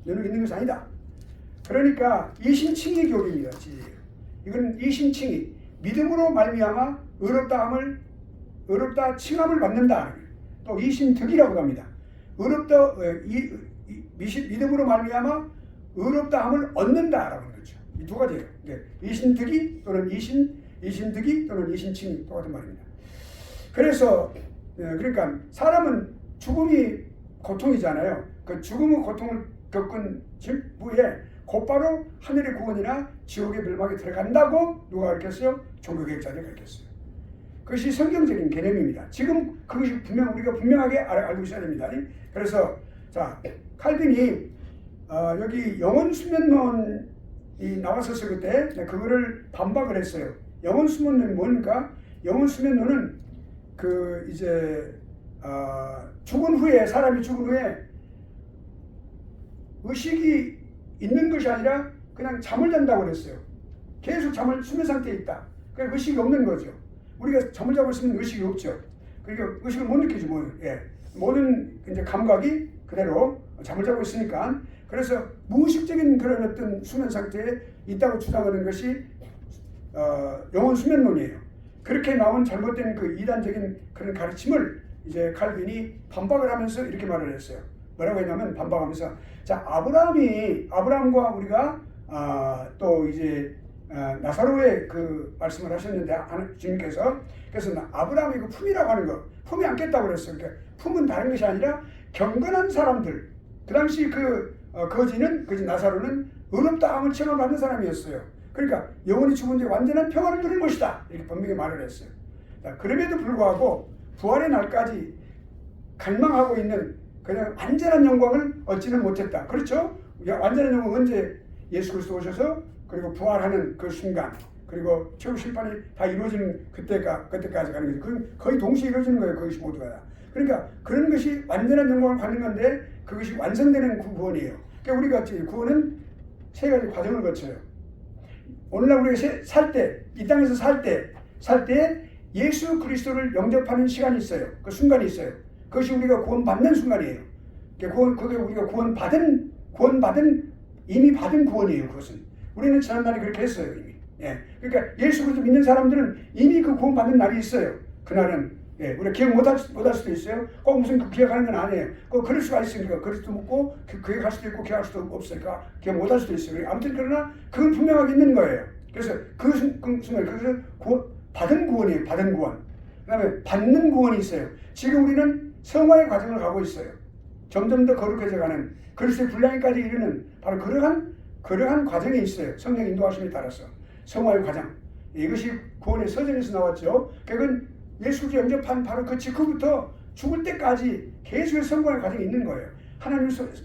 너는 있는 것이 아니다. 그러니까 이신칭의 교리입니다. 이건 이신칭의 믿음으로 말미암아 의롭다 칭함을 받는다. 또 이신득이라고 합니다. 믿음으로 말미암아 의롭다함을 얻는다라고 하는 거죠. 이 두 가지예요. 이신득이 또는 이신득이 또는 이신칭이 똑같은 말입니다. 그래서 그러니까 사람은 죽음이 고통이잖아요. 그 죽음의 고통을 겪은 후에 곧바로 하늘의 구원이나 지옥의 멸망에 들어간다고 누가 가르쳤어요? 종교개혁자들이 가르쳤어요. 그것이 성경적인 개념입니다. 지금 그것이 우리가 분명하게 알고 있어야 됩니다. 그래서 자 칼빈이 여기 영혼수면론이 나왔었을 그때 그거를 반박을 했어요. 영혼수면론이 뭡니까? 영혼수면론은 그 이제 죽은 후에 사람이 죽은 후에 의식이 있는 것이 아니라 그냥 잠을 잔다고 그랬어요. 계속 수면 상태에 있다. 그러니까 의식이 없는 거죠. 우리가 잠을 자고 있으면 의식이 없죠. 그러니까 의식을 못 느끼죠. 모든 이제 감각이 그대로 잠을 자고 있으니까. 그래서 무의식적인 그런 어떤 수면 상태에 있다고 주장하는 것이 영혼 수면론이에요. 그렇게 나온 잘못된 그 이단적인 그런 가르침을 이제 칼빈이 반박을 하면서 이렇게 말을 했어요. 뭐라고 했냐면 반박하면서 자 아브라함과 우리가 또 이제 나사로의 그 말씀을 하셨는데 주님께서 그래서 아브라함의 그 품이라고 하는 거 품이 않겠다고 그랬어요. 그러니까 품은 다른 것이 아니라 경건한 사람들 그 당시 그 거지 나사로는 의롭다함을 체험받는 사람이었어요. 그러니까 영혼이 죽은 뒤에 완전한 평화를 누릴 것이다 이렇게 분명히 말을 했어요. 그럼에도 불구하고 부활의 날까지 갈망하고 있는 그냥 완전한 영광을 얻지는 못했다. 그렇죠? 완전한 영광은 언제 예수 그리스도 오셔서 그리고 부활하는 그 순간 그리고 최후 심판이 다 이루어지는 그때까지 가는 거죠. 그건 거의 동시에 이루어지는 거예요. 그것이 모두가 다. 그러니까 그런 것이 완전한 영광을 받는 건데 그것이 완성되는 구원이에요. 그러니까 우리가 구원은 세 가지 과정을 거쳐요. 오늘날 우리가 살 때, 이 땅에서 살 때 예수 그리스도를 영접하는 시간이 있어요. 그 순간이 있어요. 그것이 우리가 구원받는 순간이에요. 그게 우리가 이미 받은 구원이에요. 그것은 우리는 지난날에 그렇게 했어요. 이미. 그러니까 예수 그리스도 믿는 사람들은 이미 그 구원받는 날이 있어요. 그날은 우리가 기억 못할 수도 있어요. 꼭 무슨 기억하는 건 아니에요. 그럴 수가 있으니까 그리스도 믿고 기억할 수도 있고 기억할 수도 없으니까 기억 못할 수도 있어요. 아무튼 그러나 그건 분명하게 있는 거예요. 그래서 그 순간 그래서 받은 구원이에요. 받은 구원. 그다음에 받는 구원이 있어요. 지금 우리는 성화의 과정을 가고 있어요. 점점 더 거룩해져가는 그리스도의 분량까지 이르는 바로 그러한 과정이 있어요. 성령 인도하심에 따라서 성화의 과정. 이것이 구원의 서정에서 나왔죠. 그건 예수 그리스도 영접한 바로 그 직후부터 죽을 때까지 계속의 성화의 과정이 있는 거예요.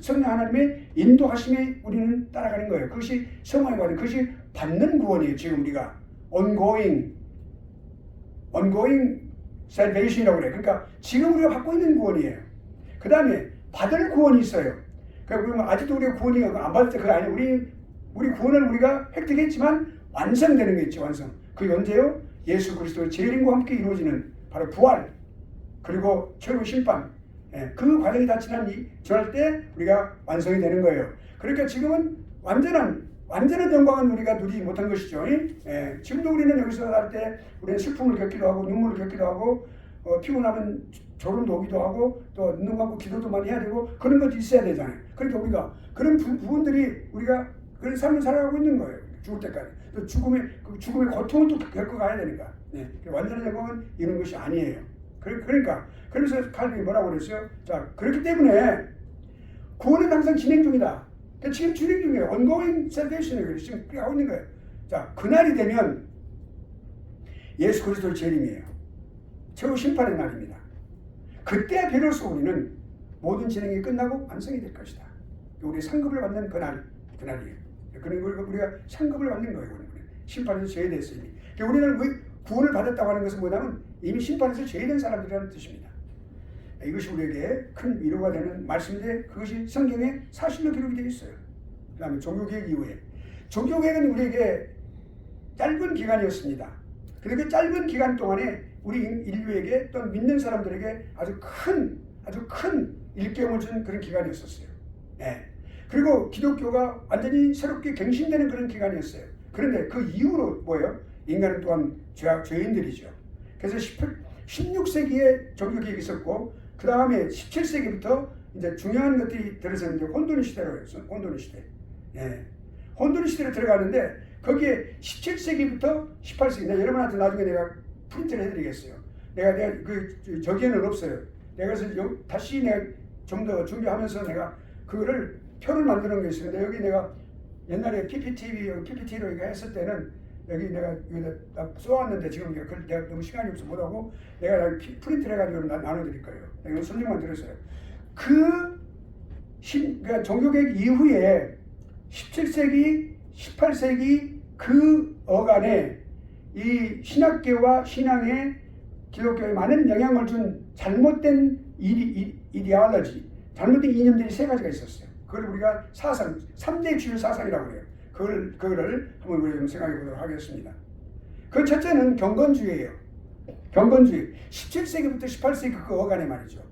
성령 하나님의 인도하심에 우리는 따라가는 거예요. 그것이 성화의 과정, 그것이 받는 구원이에요. 지금 우리가 ongoing salvation이라고 그래요. 그러니까 지금 우리가 받고 있는 구원이에요. 그 다음에 받을 구원이 있어요. 그러니까 아직도 우리가 구원이 안 받을 때 그게 아니에요. 우리 구원을 우리가 획득했지만 완성되는 게 있죠. 완성. 그게 언제요? 예수 그리스도의 재림과 함께 이루어지는 바로 부활 그리고 최후 심판 그 과정이 다 지날 때 우리가 완성이 되는 거예요. 그러니까 지금은 완전한 영광은 우리가 누리지 못한 것이죠. 지금도 우리는 여기서 살 때 우리는 슬픔을 겪기도 하고 눈물을 겪기도 하고 피곤하면 졸음도 오기도 하고 또 눈 감고 기도도 많이 해야 되고 그런 것도 있어야 되잖아요. 그러니까 우리가 그런 부분들이 우리가 그런 삶을 살아가고 있는 거예요. 죽을 때까지. 또 죽음의 고통을 또 겪어가야 되니까. 완전한 영광은 이런 것이 아니에요. 그러니까 그래서 칼빈이 뭐라고 그랬어요? 자, 그렇기 때문에 구원은 항상 진행 중이다. 그러니까 지금 진행 중이에요. ongoing salvation을 지금 하고 있는 거예요. 자, 그날이 되면 예수 그리스도의 재림이에요. 최후 심판의 날입니다. 그때 비로소 우리는 모든 진행이 끝나고 완성이 될 것이다. 우리 상급을 받는 그날이에요. 그리고 우리가 상급을 받는 거예요. 심판에서 제외됐으니. 우리는 구원을 받았다고 하는 것은 뭐냐면 이미 심판에서 제외된 사람들이라는 뜻입니다. 이것이 우리에게 큰 위로가 되는 말씀인데 그것이 성경에 사실로 기록이 되어 있어요. 그 다음에 종교개혁 이후에. 종교개혁은 우리에게 짧은 기간이었습니다. 그런데 그 짧은 기간 동안에 우리 인류에게 또 믿는 사람들에게 아주 큰 일깨움을 준 그런 기간이었었어요. 그리고 기독교가 완전히 새롭게 갱신되는 그런 기간이었어요. 그런데 그 이후로 뭐예요? 인간은 또한 죄인들이죠. 그래서 16세기에 종교개혁이 있었고 그 다음에 17세기부터 이제 중요한 것들이 들어서는 이제 혼돈의 시대로 했어요. 혼돈의 시대. 예. 혼돈의 시대로 들어가는데 거기에 17세기부터 18세기 여러분한테 나중에 내가 프린트를 해드리겠어요. 내가 그 저기에는 없어요. 내가 그래서 다시 내가 좀 더 준비하면서 내가 그거를 표를 만드는 게 있어요. 근데 여기 내가 옛날에 PPT로 이거 했을 때는 여기 내가 여기다 쏘았는데 지금 내가 너무 시간이 없어 못하고 내가 프린트를 해가지고 나눠드릴 거예요. 내가 설명만 들었어요. 그러니까 종교개혁 이후에 17세기, 18세기 그 어간에 이 신학계와 신앙에 기독교에 많은 영향을 준 잘못된 이데올로지, 잘못된 이념들이 세 가지가 있었어요. 그걸 우리가 사상, 3대 주요 사상이라고 해요. 그거를 한번 우리가 좀 생각해 보도록 하겠습니다. 그 첫째는 경건주의예요. 경건주의. 17세기부터 18세기 그 어간에 말이죠.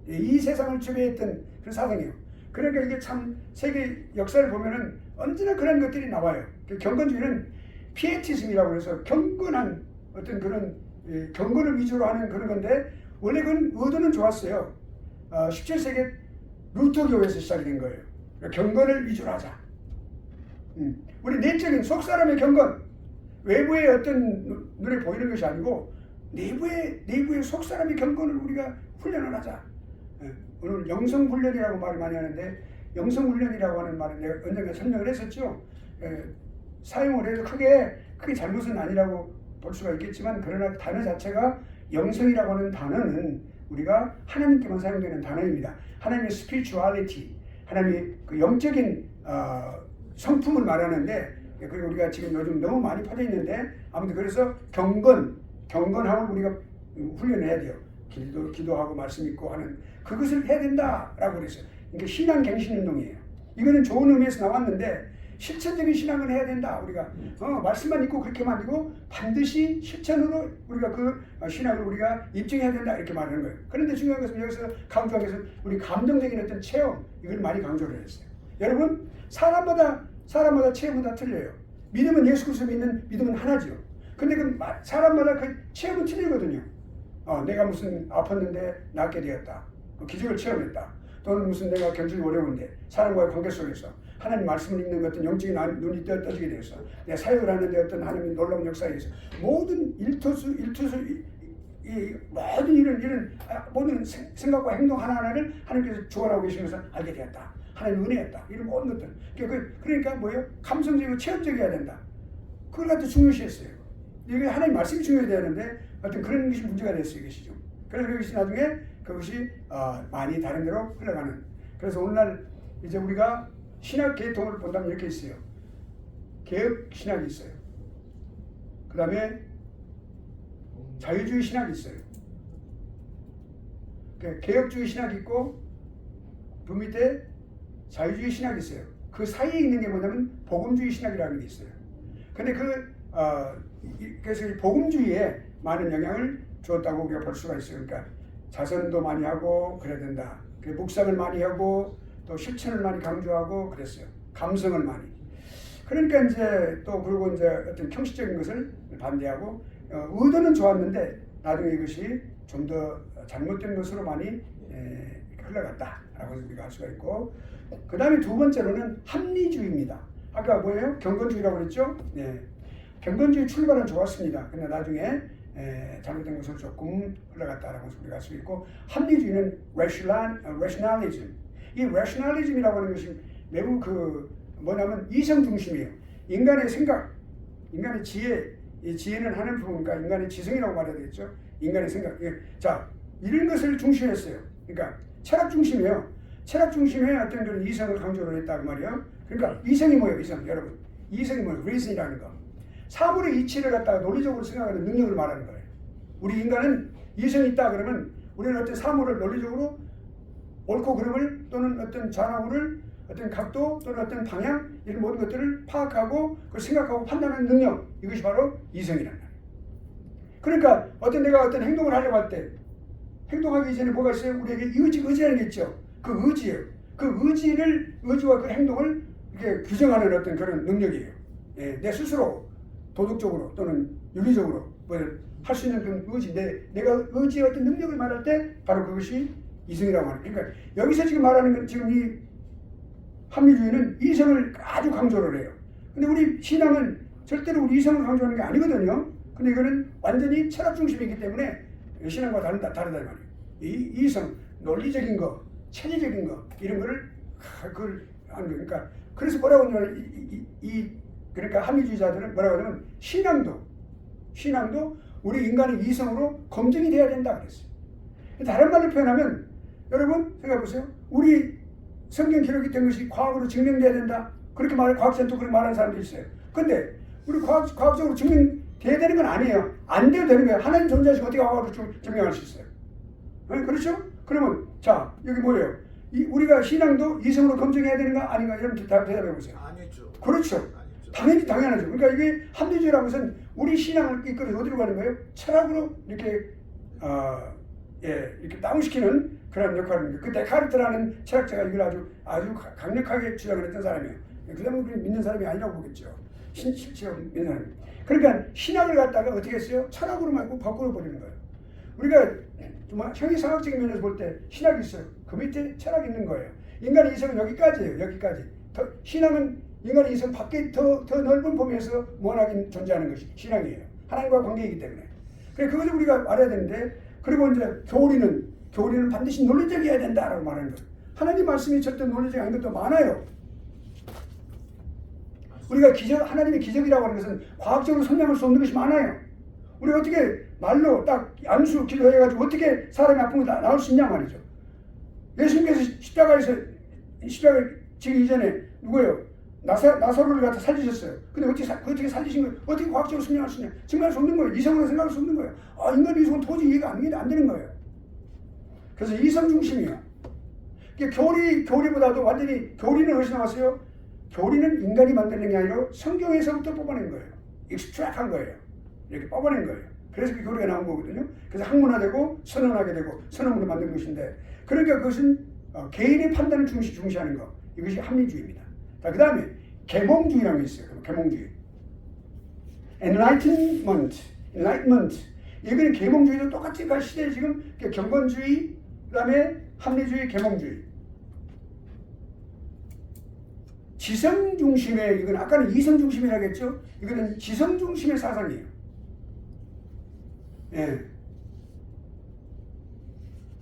이 세상을 지배했던 그런 사상이에요. 그러니까 이게 참 세계 역사를 보면은 언제나 그런 것들이 나와요. 경건주의는 피에티즘이라고 해서 경건한 어떤 그런 경건을 위주로 하는 그런 건데 원래 그건 의도는 좋았어요. 17세기 루터 교회에서 시작이 된 거예요. 경건을 위주로 하자. 우리 내적인 속사람의 경건, 외부의 어떤 눈에 보이는 것이 아니고 내부의 속사람의 경건을 우리가 훈련을 하자. 오늘 영성훈련이라고 말을 많이 하는데 영성훈련이라고 하는 말은 내가 언젠가 설명을 했었죠. 사용을 해도 크게 잘못은 아니라고 볼 수가 있겠지만 그러나 단어 자체가 영성이라고 하는 단어는 우리가 하나님께만 사용되는 단어입니다. 하나님의 spirituality, 하나님의 그 영적인 성품을 말하는데 그리고 우리가 지금 요즘 너무 많이 퍼져 있는데 아무튼 그래서 경건함을 우리가 훈련해야 돼요. 기도하고 말씀 읽고 하는 그것을 해야 된다라고 그랬어요. 그러니까 신앙 갱신 운동이에요. 이거는 좋은 의미에서 나왔는데 실천적인 신앙을 해야 된다. 우리가 말씀만 읽고 그렇게만 아니고 반드시 실천으로 우리가 그 신앙을 우리가 입증해야 된다 이렇게 말하는 거예요. 그런데 중요한 것은 여기서 강조한 것은 우리 감정적인 어떤 체험 이걸 많이 강조를 했어요. 여러분 사람마다 체험은 다 틀려요. 믿음은 예수 그리스도 믿는 믿음은 하나죠. 근데 그 사람마다 그 체험은 틀리거든요. 내가 무슨 아팠는데 낫게 되었다. 기적을 체험했다. 또는 무슨 내가 견디기 어려운데 사람과의 관계 속에서 하나님 말씀을 읽는 어떤 영적인 눈이 떠지게 되었어. 내가 사역을 하는데 어떤 하나님의 놀라운 역사에 의해서 모든 일투수 모든 이런 모든 생각과 행동 하나하나를 하나님께서 주관하고 계시면서 알게 되었다. 하나님 은혜였다. 이런 모든 것들. 그러니까 뭐예요? 감성적이고 체험적이어야 된다. 그걸 갖다 중요시했어요. 이게 하나님 말씀이 중요해야 되는데 어떤 그런 것이 문제가 됐어요. 이것이죠. 그래서 그것이 나중에 그것이 많이 다른 데로 흘러가는. 그래서 오늘날 이제 우리가 신학 계통을 본다면 이렇게 있어요. 개혁 신학이 있어요. 그 다음에 자유주의 신학이 있어요. 개혁주의 신학이 있고 그 밑에 자유주의 신학이 있어요. 그 사이에 있는 게 뭐냐면 복음주의 신학이라는 게 있어요. 근데 그래서 복음주의에 많은 영향을 주었다고 우리가 볼 수가 있어요. 그러니까 자선도 많이 하고 그래야 된다. 묵상을 많이 하고 또 실천을 많이 강조하고 그랬어요. 감성을 많이. 그러니까 이제 또 그리고 이제 어떤 형식적인 것을 반대하고 의도는 좋았는데 나중에 이것이 좀 더 잘못된 것으로 많이 흘러갔다라고 우리가 할 수가 있고 그 다음에 두 번째로는 합리주의입니다. 아까 뭐예요? 경건주의라고 그랬죠? 네. 경건주의 출발은 좋았습니다. 근데 나중에 잘못된 것으로 조금 흘러갔다라고 우리가 할 수 있고 합리주의는 rationalism. 이 rationalism이라고 하는 것이 매우 뭐냐면 이성 중심이에요. 인간의 생각, 인간의 지혜, 이 지혜는 하는 부분이니까 인간의 지성이라고 말해야 되겠죠. 인간의 생각. 자, 이런 것을 중시했어요. 그러니까 철학 중심이에요. 철학 중심의 어떤 그런 이성을 강조를 했다고 말이에요. 그러니까 이성이 뭐예요? 이성, 여러분. 이성이 뭐예요? reason이라는 거. 사물의 이치를 갖다가 논리적으로 생각하는 능력을 말하는 거예요. 우리 인간은 이성이 있다 그러면 우리는 어떤 사물을 논리적으로 옳고 그름을 또는 어떤 좌우를 어떤 각도 또는 어떤 방향 이런 모든 것들을 파악하고 그걸 생각하고 판단하는 능력 이것이 바로 이성이라는 거예요. 그러니까 내가 어떤 행동을 하려고 할 때 행동하기 전에 뭐가 있어요? 우리에게 의지라는 게 있죠. 그 의지예요. 그 의지와 그 행동을 이렇게 규정하는 어떤 그런 능력이에요. 예, 내 스스로 도덕적으로 또는 윤리적으로 할 수 있는 그런 의지, 내가 의지의 어떤 능력을 말할 때 바로 그것이 이성이라고 하는. 그러니까 여기서 지금 말하는 건 지금 이 합리주의는 이성을 아주 강조를 해요. 근데 우리 신앙은 절대로 우리 이성을 강조하는 게 아니거든요. 근데 이거는 완전히 철학 중심이기 때문에 신앙과 다르다 말이에요. 이 이성, 논리적인 거, 체계적인 거 이런 거를 그걸 하는 거예요. 그러니까 그래서 뭐라고 하냐면 그러니까 합리주의자들은 뭐라고 하냐면 신앙도 우리 인간의 이성으로 검증이 돼야 된다 그랬어요. 다른 말로 표현하면 여러분 생각해 보세요. 우리 성경 기록이 된 것이 과학으로 증명돼야 된다. 그렇게 과학자는 또 그렇게 말하는 사람도 있어요. 근데 우리 과학적으로 증명돼야 되는 건 아니에요. 안 돼도 되는 거예요. 하나님 존재하시고 어떻게 과학으로 증명할 수 있어요? 네? 그렇죠? 그러면 자 여기 뭐예요? 우리가 신앙도 이성으로 검증해야 되는가 아닌가 이런 대답해 보세요. 아니죠. 그렇죠. 아니죠. 당연히 당연하죠. 그러니까 이게 합리주의라는 것은 우리 신앙을 이끌어 어디로 가는 거예요? 철학으로 이렇게 이렇게 다운시키는 그런 역할입니다. 그 데카르트라는 철학자가 이걸 아주 강력하게 주장을 했던 사람이에요. 그 사람은 믿는 사람이 아니라고 보겠죠. 실제로 믿는 사람이. 그러니까 신학을 갖다가 어떻게 했어요? 철학으로 말고 바꾸어 버리는 거예요. 우리가 정말 형이상학적인 면에서 볼 때 신학이 있어요. 그 밑에 철학이 있는 거예요. 인간의 이성은 여기까지예요. 여기까지. 신앙은 인간의 이성 밖에 더 넓은 범위에서 무한하게 존재하는 것이 신앙이에요. 하나님과 관계이기 때문에. 그래 그것을 우리가 알아야 되는데 그리고 이제 교리는 반드시 논리적이어야 된다라고 말하는 거예요. 하나님 말씀이 절대 논리적이 아닌 것도 많아요. 우리가 하나님의 기적이라고 하는 것은 과학적으로 설명할 수 없는 것이 많아요. 우리가 어떻게 말로 딱 안수 기도해가지고 어떻게 사람이 아픈 거 나올 수 있냐 말이죠. 예수님께서 십자가에 지기 이전에 누구예요? 나사로를 갖다 살리셨어요. 근데 어떻게 살리신 거예요? 어떻게 과학적으로 설명할 수 있냐? 증명할 수 없는 거예요. 이성으로 생각할 수 없는 거예요. 인간의 이성은 도저히 이해가 안 되는 거예요. 그래서 이성 중심이에요. 교리보다도 완전히 교리는 어디서 나왔어요? 교리는 인간이 만드는 게 아니라 성경에서부터 뽑아낸 거예요. 익스트랙한 거예요. 이렇게 뽑아낸 거예요. 그래서 그 교리가 나온 거거든요. 그래서 학문화되고 선언하게 되고 선언으로 만든 것인데 그러니까 그것은 개인의 판단을 중시하는 거. 이것이 합리주의입니다. 자, 그 다음에 계몽주의라는 게 있어요. 계몽주의. Enlightenment. 이거는 계몽주의도 똑같이 그 시대에 지금 경건주의, 그 다음에 합리주의, 계몽주의. 지성 중심의 이건 아까는 이성 중심이라고 했죠. 이거는 지성 중심의 사상이에요. 예.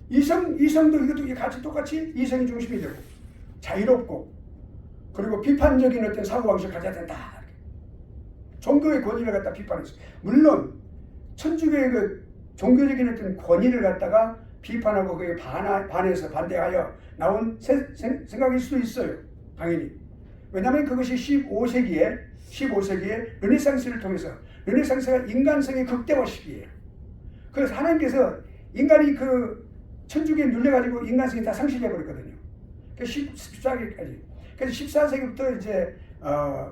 이성도 이것도 같이 똑같이 이성이 중심이 되고 자유롭고 그리고 비판적인 어떤 사고방식을 가져야 된다. 종교의 권위를 갖다 비판했어요. 물론 천주교의 그 종교적인 어떤 권위를 갖다가 비판하고 그에 반해서 반대하여 나온 생각일 수도 있어요. 당연히. 왜냐하면 그것이 15세기에 르네상스를 통해서 르네상스가 인간성의 극대화 시기예요. 그래서 하나님께서 인간이 그 천주교에 눌려가지고 인간성이 다 상실해 버렸거든요. 14세기까지. 그래서 14세기부터 이제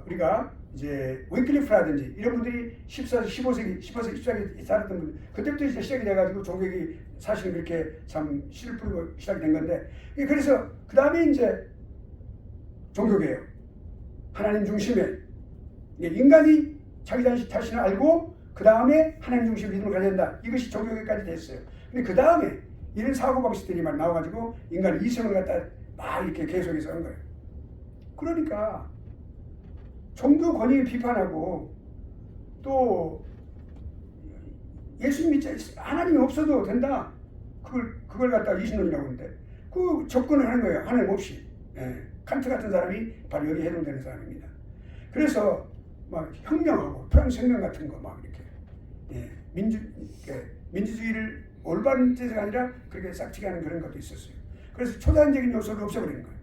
우리가 이제 위클리프라든지 이런 분들이 14세기 살았던 분들 그때부터 이제 시작이 돼가지고 종교가 사실은 그렇게 참 씨를 뿌리고 시작이 된 건데 그래서 그 다음에 이제 종교개혁 하나님 중심의 인간이 자기 자신을 알고 그 다음에 하나님 중심 믿음을 가져야 된다. 이것이 종교개혁까지 됐어요. 근데 그 다음에 이런 사고방식들이 막 나와가지고 인간의 이성을 갖다 막 이렇게 계속해서 한 거예요. 그러니까 종교 권위 비판하고 또 예수 믿자 하나님이 없어도 된다. 그걸 갖다가 이신론이라고 하는데 그 접근을 하는 거예요. 하나님 없이. 칸트 같은 사람이 바로 여기 해당되는 사람입니다. 그래서 막 혁명하고 프랑스 혁명 같은 거 막 이렇게 민주주의를 올바른 뜻이 아니라 그렇게 싹치게 하는 그런 것도 있었어요. 그래서 초단적인 요소를 없애버리는 거예요.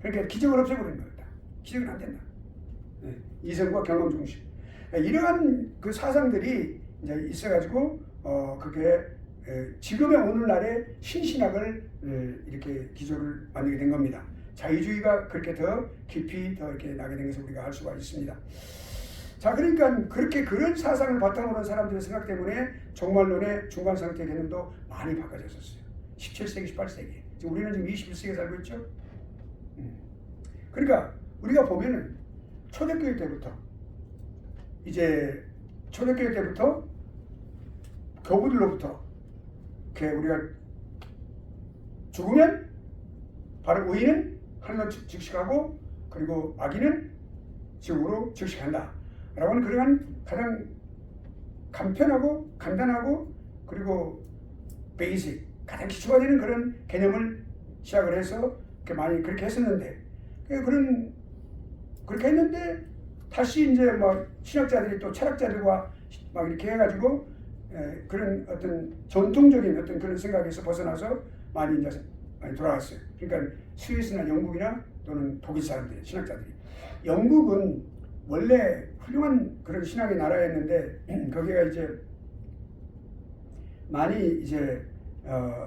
그러니까 기적을 없애버리는 거예요. 기적은 안 된다. 이성과 경험 중심. 이러한 그 사상들이 이제 있어가지고 그게 지금의 오늘날의 신신학을 이렇게 기조를 만들게 된 겁니다. 자유주의가 그렇게 더 깊이 더 이렇게 나게 된 것을 우리가 알 수가 있습니다. 자, 그러니까 그렇게 그런 사상을 바탕으로 한 사람들의 생각 때문에 종말론의 중간 상태 개념도 많이 바꿔졌었어요. 17세기, 18세기. 지금 우리는 지금 21세기에 살고 있죠. 그러니까 우리가 보면은 초대교회 때부터 이제 초대교회 때부터 교부들로부터 이렇게 우리가 죽으면 바로 의인은 하늘로 즉시하고 그리고 악인은 지옥으로 즉시한다 라고 하는 그러한 가장 간편하고 간단하고 그리고 베이직 가장 기초가 되는 그런 개념을 시작을 해서 많이 그렇게 했었는데 그렇게 했는데 다시 이제 막 신학자들이 또 철학자들과 막 이렇게 해가지고 그런 어떤 전통적인 어떤 그런 생각에서 벗어나서 많이 돌아왔어요. 그러니까 스위스나 영국이나 또는 독일 사람들, 신학자들이. 영국은 원래 훌륭한 그런 신학의 나라였는데 거기가 이제 많이 이제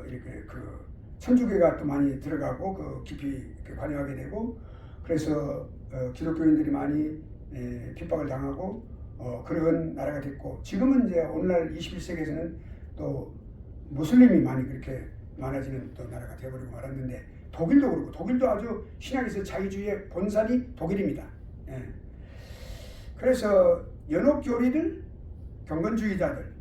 이렇게 그 천주교가 또 많이 들어가고 그 깊이 관여하게 되고 그래서 기독교인들이 많이 핍박을 당하고 그런 나라가 됐고 지금은 이제 오늘날 21세기에서는 또 무슬림이 많이 그렇게 많아지는 또 나라가 되어버리고 말았는데 독일도 그렇고 독일도 아주 신학에서 자유주의의 본산이 독일입니다. 예. 그래서 연옥교리들, 경건주의자들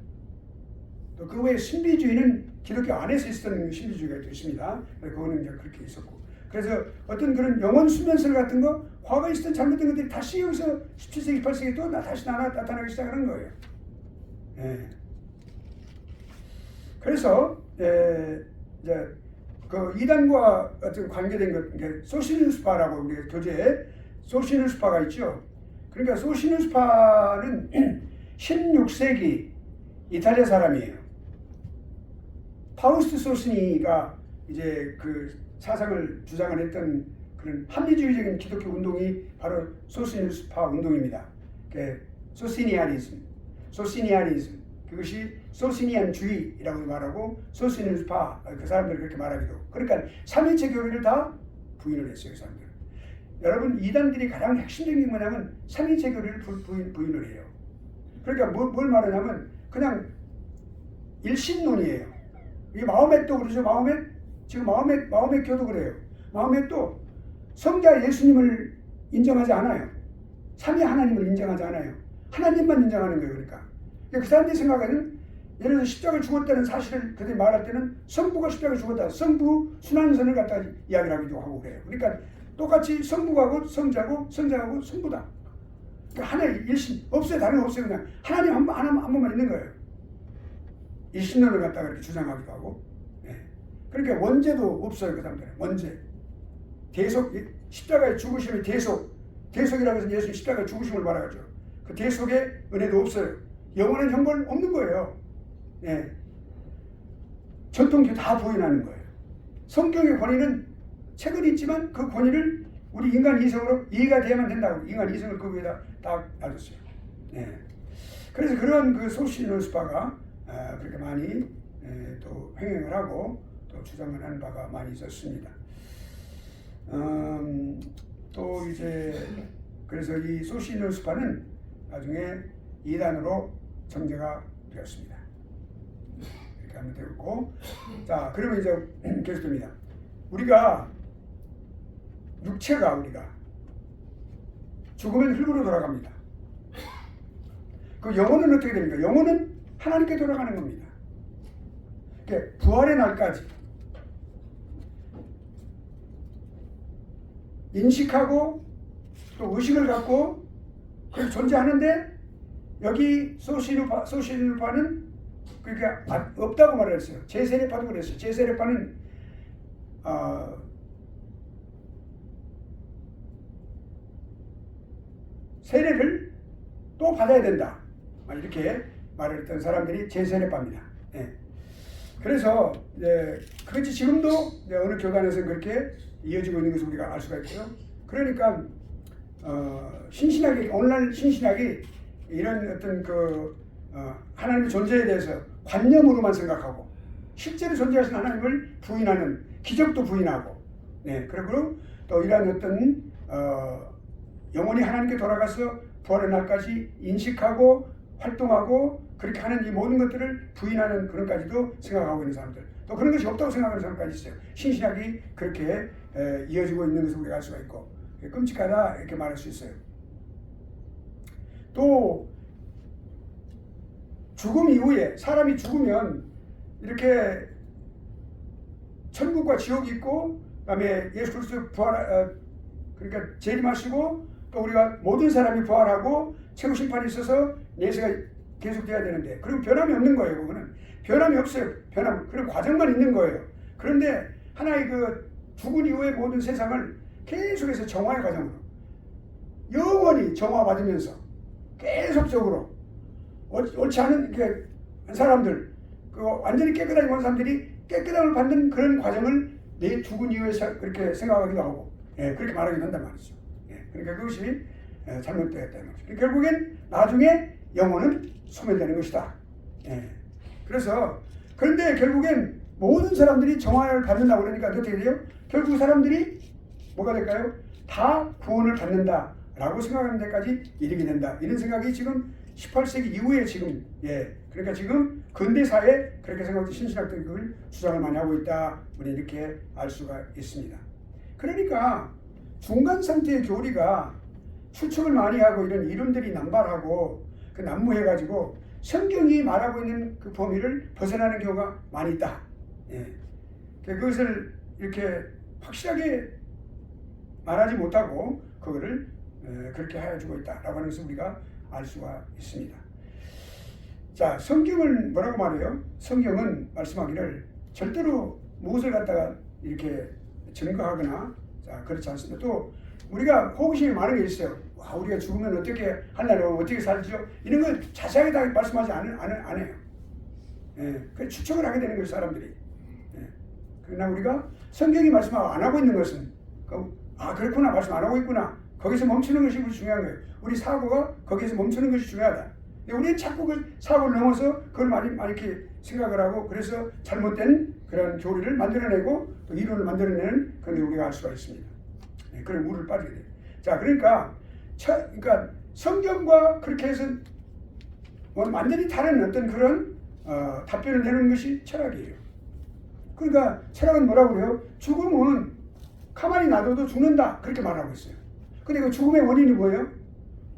또 그 외에 신비주의는 기독교 안에서 있었던 신비주의가 또 있습니다. 그거는 이제 그렇게 있었고 그래서 어떤 그런 영혼 수면설 같은 거 과거에 있었던 잘못된 것들이 다시 여기서 17세기, 18세기 또 다시 나타나기 시작하는 거예요. 예. 그래서 이제 그 이단과 어떤 관계된 것, 소시누스파라고 우리 교재에 소시누스파가 있죠. 그러니까 소시누스파는 16세기 이탈리아 사람이에요. 파우스트 소시니가 이제 그 사상을 주장을 했던 그런 합리주의적인 기독교 운동이 바로 소시누스파 운동입니다. 소시니아니즘, 그것이 소시니안주의라고 말하고 소시누스파 그 사람들이 그렇게 말하기도. 그러니까 삼위일체 교리를 다 부인을 했어요, 그 사람들. 여러분 이단들이 가장 핵심적인 게 뭐냐면 삼위일체 교리를 부인을 해요. 그러니까 뭘 말하냐면 그냥 일신론이에요. 이게 마호멧도 그러죠. 지금 마호멧교도 그래요. 마호멧도 성자 예수님을 인정하지 않아요. 삼위 하나님을 인정하지 않아요. 하나님만 인정하는 거예요. 그러니까 그 사람들이 생각하는 예를 들어 십자가를 죽었다는 사실을 그들이 말할 때는 성부가 십자가를 죽었다. 성부 순환선을 갖다 이야기를 하기도 하고 그래요. 그러니까 똑같이 성부하고 성자하고 성부다. 그러니까 하나의 일신 없어요. 다른 거 없어요. 그냥 하나님 한 번만 있는 거예요. 일신론을 갖다가 이렇게 주장하기도 하고. 예. 그러니까 원죄도 없어요. 그 사람들은 원죄. 대속 십자가의 죽으심의 대속이라고 해서 예수님 십자가의 죽으심을 말하죠. 그 대속의 은혜도 없어요. 영원한 형벌 없는 거예요. 예. 전통교 다 부인하는 거예요. 성경의 권위는 책은 있지만 그 권위를 우리 인간 이성으로 이해가 돼야만 된다고 인간 이성을 그 위에다 딱 놔뒀어요. 예. 그래서 그런 그 소시누스파가 그렇게 많이 또 횡행을 하고 또 주장을 하는 바가 많이 있었습니다. 또 이제 그래서 이 소시누스파는 나중에 이단으로 정제가 되었습니다. 이렇게 하면 되고, 자 그러면 이제 계속됩니다. 우리가 우리가 죽으면 흙으로 돌아갑니다. 그 영혼은 어떻게 됩니까? 영혼은 하나님께 돌아가는 겁니다. 그러니까 부활의 날까지 인식하고 또 의식을 갖고 그렇게 존재하는데 여기 소시누파는 그러니까 없다고 말했어요. 제세례파도 그랬어요. 제세례파는 세례를 또 받아야 된다. 이렇게 말을 했던 사람들이 제세례파입니다. 예. 그래서 그렇지 지금도 어느 교단에서는 그렇게 이어지고 있는 것을 우리가 알 수가 있고요. 그러니까 신신학이 오늘날 신신학이 이런 어떤 하나님의 존재에 대해서 관념으로만 생각하고 실제로 존재하신 하나님을 부인하는 기적도 부인하고, 네 그리고 또 이러한 어떤 영혼이 하나님께 돌아가서 부활의 날까지 인식하고 활동하고 그렇게 하는 이 모든 것들을 부인하는 그런까지도 생각하고 있는 사람들, 또 그런 것이 없다고 생각하는 사람까지 있어요. 신신학이 그렇게 이어지고 있는 것을 우리가 알 수가 있고, 끔찍하다 이렇게 말할 수 있어요. 또 죽음 이후에 사람이 죽으면 이렇게 천국과 지옥이 있고, 그다음에 예수 그리스도 그러니까 재림하시고, 또 우리가 모든 사람이 부활하고 최후 심판이 있어서 내세가 계속돼야 되는데, 그리고 변함이 없는 거예요. 그거는 변함이 없어요. 그런 과정만 있는 거예요. 그런데 하나의 그 죽은 이후의 모든 세상을 계속해서 정화의 과정으로 영원히 정화받으면서 계속적으로 옳지 않은 사람들, 그 완전히 깨끗하게 본 사람들이 깨끗함을 받는 그런 과정을 내 죽은 이후에 그렇게 생각하기도 하고, 그렇게 말하기도 한단 말이죠. 그러니까 그것이 잘못되었다는 거죠. 결국엔 나중에 영혼은 소멸되는 것이다. 그래서 그런데 결국엔 모든 사람들이 정화를 받는다고 그러니까 어떻게 돼요? 결국 사람들이 뭐가 될까요? 다 구원을 받는다라고 생각하는 데까지 이르게 된다. 이런 생각이 지금 18세기 이후에 지금 그러니까 지금 근대사에 그렇게 생각하는 신신학들이 그걸 주장을 많이 하고 있다. 우리 이렇게 알 수가 있습니다. 그러니까 중간 상태의 교리가 추측을 많이 하고 이런 이론들이 남발하고 그 난무해가지고 성경이 말하고 있는 그 범위를 벗어나는 경우가 많이 있다. 그것을 이렇게 확실하게 말하지 못하고 그거를 그렇게 하여주고 있다라고 하는 것을 우리가 알 수가 있습니다. 자, 성경은 뭐라고 말해요? 성경은 말씀하기를 절대로 무엇을 갖다가 이렇게 증거하거나 그렇지 않습니다. 또 우리가 호기심이 많은 게 있어요. 와, 우리가 죽으면 어떻게 하려고, 어떻게 살죠? 이런 걸 자세하게 다 말씀하지 안 해요. 그 추측을 하게 되는 거예요, 사람들이. 그러나 우리가 성경이 말씀하고 안 하고 있는 것은 그렇구나, 말씀 안 하고 있구나. 거기서 멈추는 것이 우리 중요한 거예요. 우리 사고가 거기에서 멈추는 것이 중요하다. 우리는 자꾸 그 사고를 넘어서 그걸 많이 이렇게 생각을 하고, 그래서 잘못된 그런 교리를 만들어내고 또 이론을 만들어내는 그런 게 우리가 알 수가 있습니다. 그런 물을 빠지게 돼요. 자, 그러니까 성경과 그렇게 해서 완전히 다른 어떤 그런 답변을 내는 것이 철학이에요. 그러니까 철학은 뭐라고 그래요? 죽음은 가만히 놔둬도 죽는다, 그렇게 말하고 있어요. 근데 그 죽음의 원인이 뭐예요?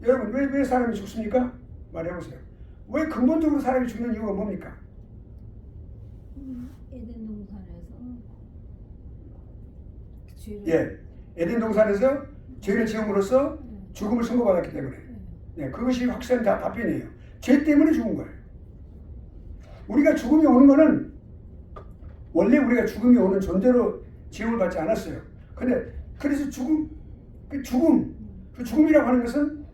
여러분, 왜 사람이 죽습니까? 말해보세요. 왜 근본적으로 사람이 죽는 이유가 뭡니까? 에덴 동산에서 에덴 동산에서 죄를 지음으로써 죽음을 선고받았기 때문에. 그것이 확실한 답변이에요. 죄 때문에 죽은 거예요. 우리가 죽음이 오는 거는 원래 우리가 죽음이 오는 존재로 지음을 받지 않았어요. 근데 그래서 그 죽음이라고 하는 것은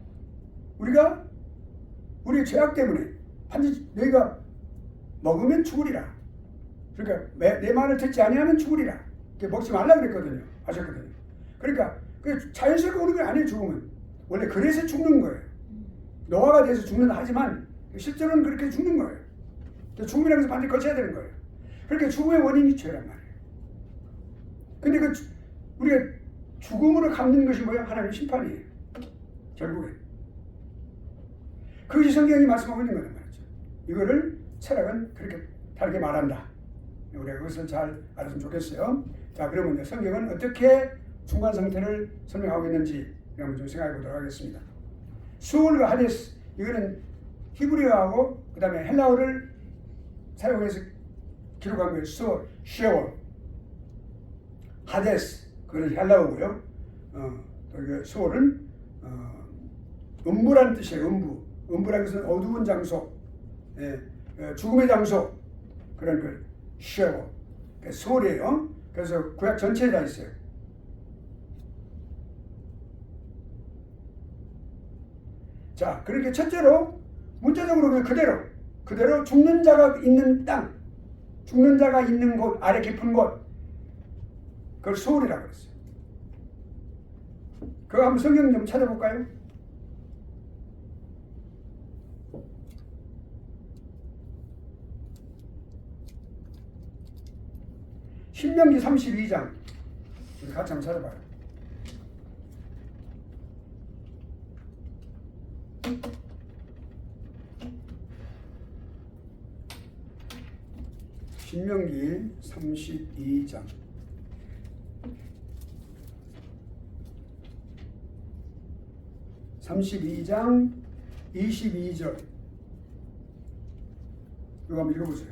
우리의 죄악 때문에 반드시 너희가 먹으면 죽으리라. 그러니까 내 말을 듣지 아니하면 죽으리라. 먹지 말라 그랬거든요. 하셨거든요. 그러니까 그 자연스럽게 오는 게 아니에요. 죽음은 원래 그래서 죽는 거예요. 노화가 돼서 죽는다 하지만 실제로는 그렇게 죽는 거예요. 죽음이라는 것을 반드시 거쳐야 되는 거예요. 그러니까 죽음의 원인이 죄란 말이에요. 근데 우리가 죽음으로 갚는 것이 뭐예요? 하나님의 심판이에요. 결국에 그것이 성경이 말씀하고 있는 거란 말이죠. 이거를 철학은 그렇게 다르게 말한다. 우리가 그것을 잘 알았으면 좋겠어요. 자, 그러면 성경은 어떻게 중간 상태를 설명하고 있는지 한번 좀 생각해 보도록 하겠습니다. 수올과 하데스, 이거는 히브리어하고 그 다음에 헬라어를 사용해서 기록한 거예요. 수올, 쉐올, 하데스, 그건 헬라어고요. 또 수올은 음부라는 뜻이에요. 음부라는 것은 어두운 장소, 죽음의 장소, 그런 그 쉐올, 수올이에요. 그래서 구약 전체에 다 있어요. 자, 그렇게 첫째로 문자적으로 그대로 죽는 자가 있는 땅, 죽는 자가 있는 곳, 아래 깊은 곳, 그걸 수올이라고 그랬어요. 그거 한번 성경 좀 찾아볼까요? 신명기 32장 우리 같이 한번 찾아봐요. 신명기 32장 22절 이거 한번 읽어보세요.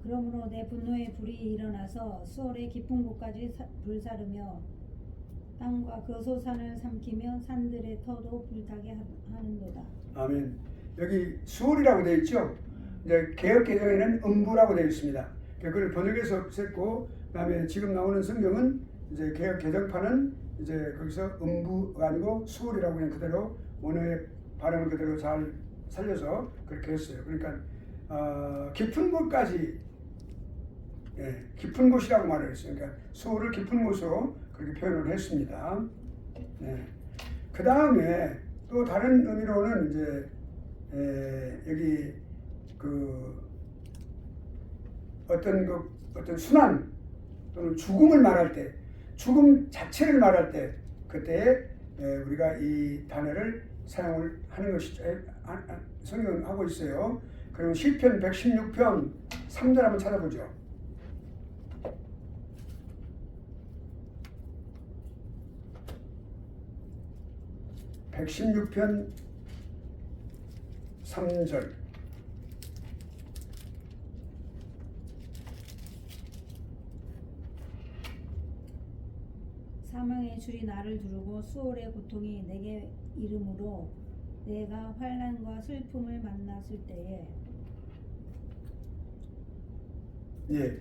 그러므로 내 분노의 불이 일어나서 수월의 깊은 곳까지 불사르며 땅과 그 소산을 삼키며 산들의 터도 불타게 하는도다. 아멘. 여기 수월이라고 되어 있죠. 이제 개역 개정에는 음부라고 되어 있습니다. 그걸 번역해서 썼고, 그다음에 지금 나오는 성경은 이제 개역 개정판은 이제 거기서 음부가 아니고 수월이라고 그냥 그대로 원어의 발음을 그대로 잘 살려서 그렇게 했어요. 그러니까 깊은 곳까지, 깊은 곳이라고 말을 했어요. 그러니까 수월을 깊은 곳으로 그렇게 표현을 했습니다. 그 다음에 또 다른 의미로는 이제 여기 그 어떤 순환 또는 죽음을 말할 때, 죽음 자체를 말할 때 그때 우리가 이 단어를 사용을 하는 것이죠. 성경하고 있어요. 그럼 시편 116편 3절 한번 찾아보죠. (116편) 3절. 사망의 줄이 나를 두르고 수월의 고통이 내게 이름으로 내가 환난과 슬픔을 만났을 때에. 예,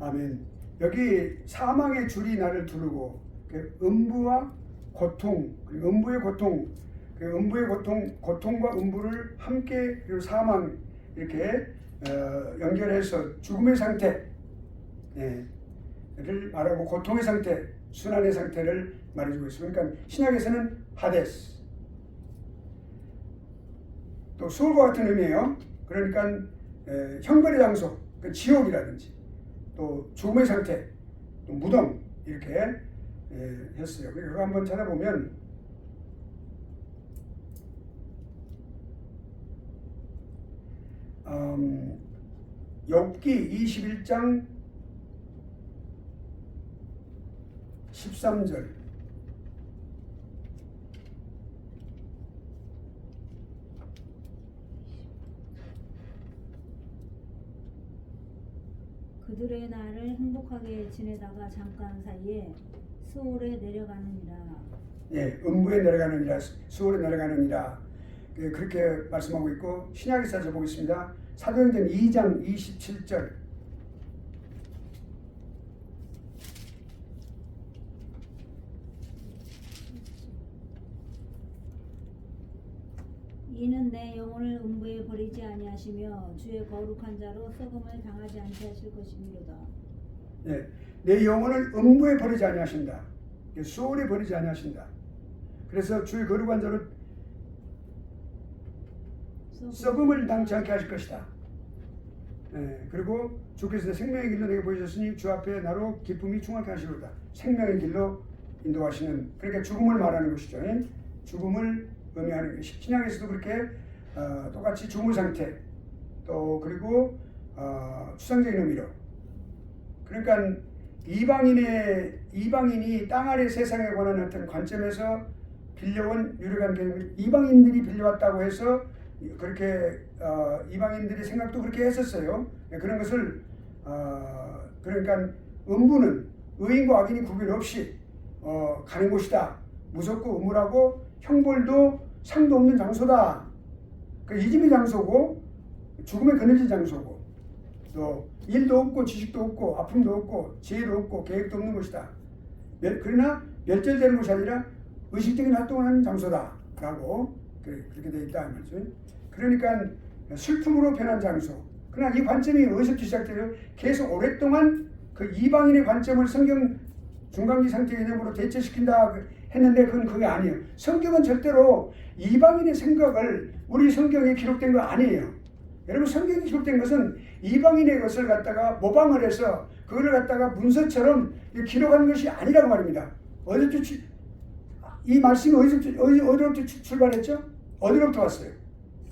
아멘. 여기 사망의 줄이 나를 두르고 음부와 고통, 그리고 음부의 고통, 고통과 음부를 함께 그리고 사망 이렇게 연결해서 죽음의 상태를 말하고 고통의 상태, 순환의 상태를 말해주고 있습니다. 그러니까 신약에서는 하데스, 또 수월과 같은 의미예요. 그러니까 형벌의 장소, 그 지옥이라든지 또 죽음의 상태, 또 무덤 이렇게 했어요. 그거 한번 찾아보면 욥기 21장 13절. 그들의 날을 행복하게 지내다가 잠깐 사이에 수월에 내려가느니라. 예, 음부에 내려가느니라, 수월에 내려가느니라. 그렇게 말씀하고 있고, 신약에서 찾아보겠습니다. 사도행전 2장 27절. 이는 내 영혼을 음부에 버리지 아니하시며 주의 거룩한 자로 썩음을 당하지 않게 하실 것이미로다. 예, 내 영혼을 음부에 버리지 아니하신다. 수월에 버리지 아니하신다. 그래서 주의 거룩한 자로 썩음을 당치 않게 하실 것이다. 그리고 주께서 생명의 길로 내게 보이셨으니 주 앞에 나로 기쁨이 충만케 하시리로다. 생명의 길로 인도하시는, 그러니까 죽음을 말하는 것이죠. 죽음을 의미하는 것이 신약에서도 그렇게 똑같이 죽음 상태, 또 그리고 추상적인 의미로, 그러니까 이방인이 땅 아래 세상에 관한 어떤 관점에서 빌려온 유력한 개념, 이방인들이 빌려왔다고 해서 그렇게 이방인들의 생각도 그렇게 했었어요. 그런 것을 그러니까 음부는 의인과 악인이 구별 없이 가는 곳이다. 무섭고 음울하고 형벌도 상도 없는 장소다. 그 이집의 장소고 죽음에 그늘진 장소고 또 일도 없고 지식도 없고 아픔도 없고 지혜도 없고 계획도 없는 곳이다. 그러나 멸절되는 곳이 아니라 의식적인 활동을 하는 장소다라고 그렇게 되어 있다 말이죠. 그러니까 슬픔으로 변한 장소. 그러나 이 관점이 어디서부터 시작돼요? 계속 오랫동안 그 이방인의 관점을 성경 중간기 상태 개념으로 대체시킨다 했는데 그건 그게 아니에요. 성경은 절대로 이방인의 생각을 우리 성경에 기록된 거 아니에요. 여러분, 성경에 기록된 것은 이방인의 것을 갖다가 모방을 해서 그거를 갖다가 문서처럼 기록한 것이 아니라고 말입니다. 어제도 이 말씀이 어디로부터 출발했죠? 어디로부터 왔어요?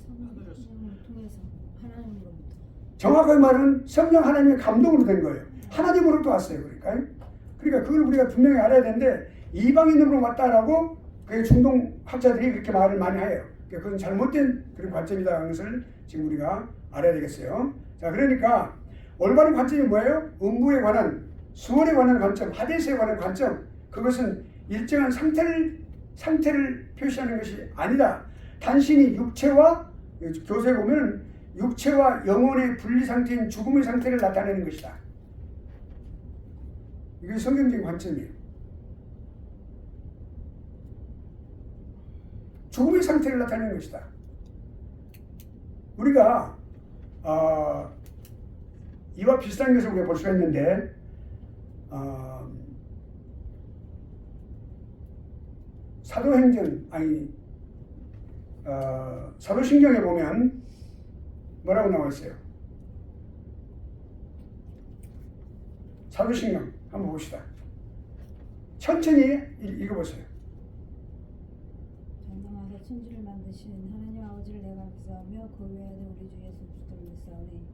성령을 통해서 하나님으로부터. 정확하게 말하면 성령 하나님의 감동으로 된 거예요. 하나님으로부터 왔어요. 그러니까 그걸 우리가 분명히 알아야 되는데 이방인으로 왔다라고 그 중동 학자들이 그렇게 말을 많이 해요. 그건 잘못된 그런 관점이다라는 것을 지금 우리가 알아야 되겠어요. 자, 그러니까 올바른 관점이 뭐예요? 음부에 관한, 수월에 관한 관점, 하데스에 관한 관점. 그것은 일정한 상태를 표시하는 것이 아니다. 단순히 육체와, 교서에 보면 육체와 영혼의 분리 상태인 죽음의 상태를 나타내는 것이다. 이게 성경적인 관점이에요. 죽음의 상태를 나타내는 것이다. 우리가 이와 비슷한 것을 우리가 볼 수가 있는데 사도신경에 보면 뭐라고 나와 있어요? 사도신경 한번 봅시다. 천천히 읽어보세요. 전능하사 천지를 만드신 하나님 아버지를 내가 기사하며 그 외아들 우리 주 예수 그리스도를 믿사오니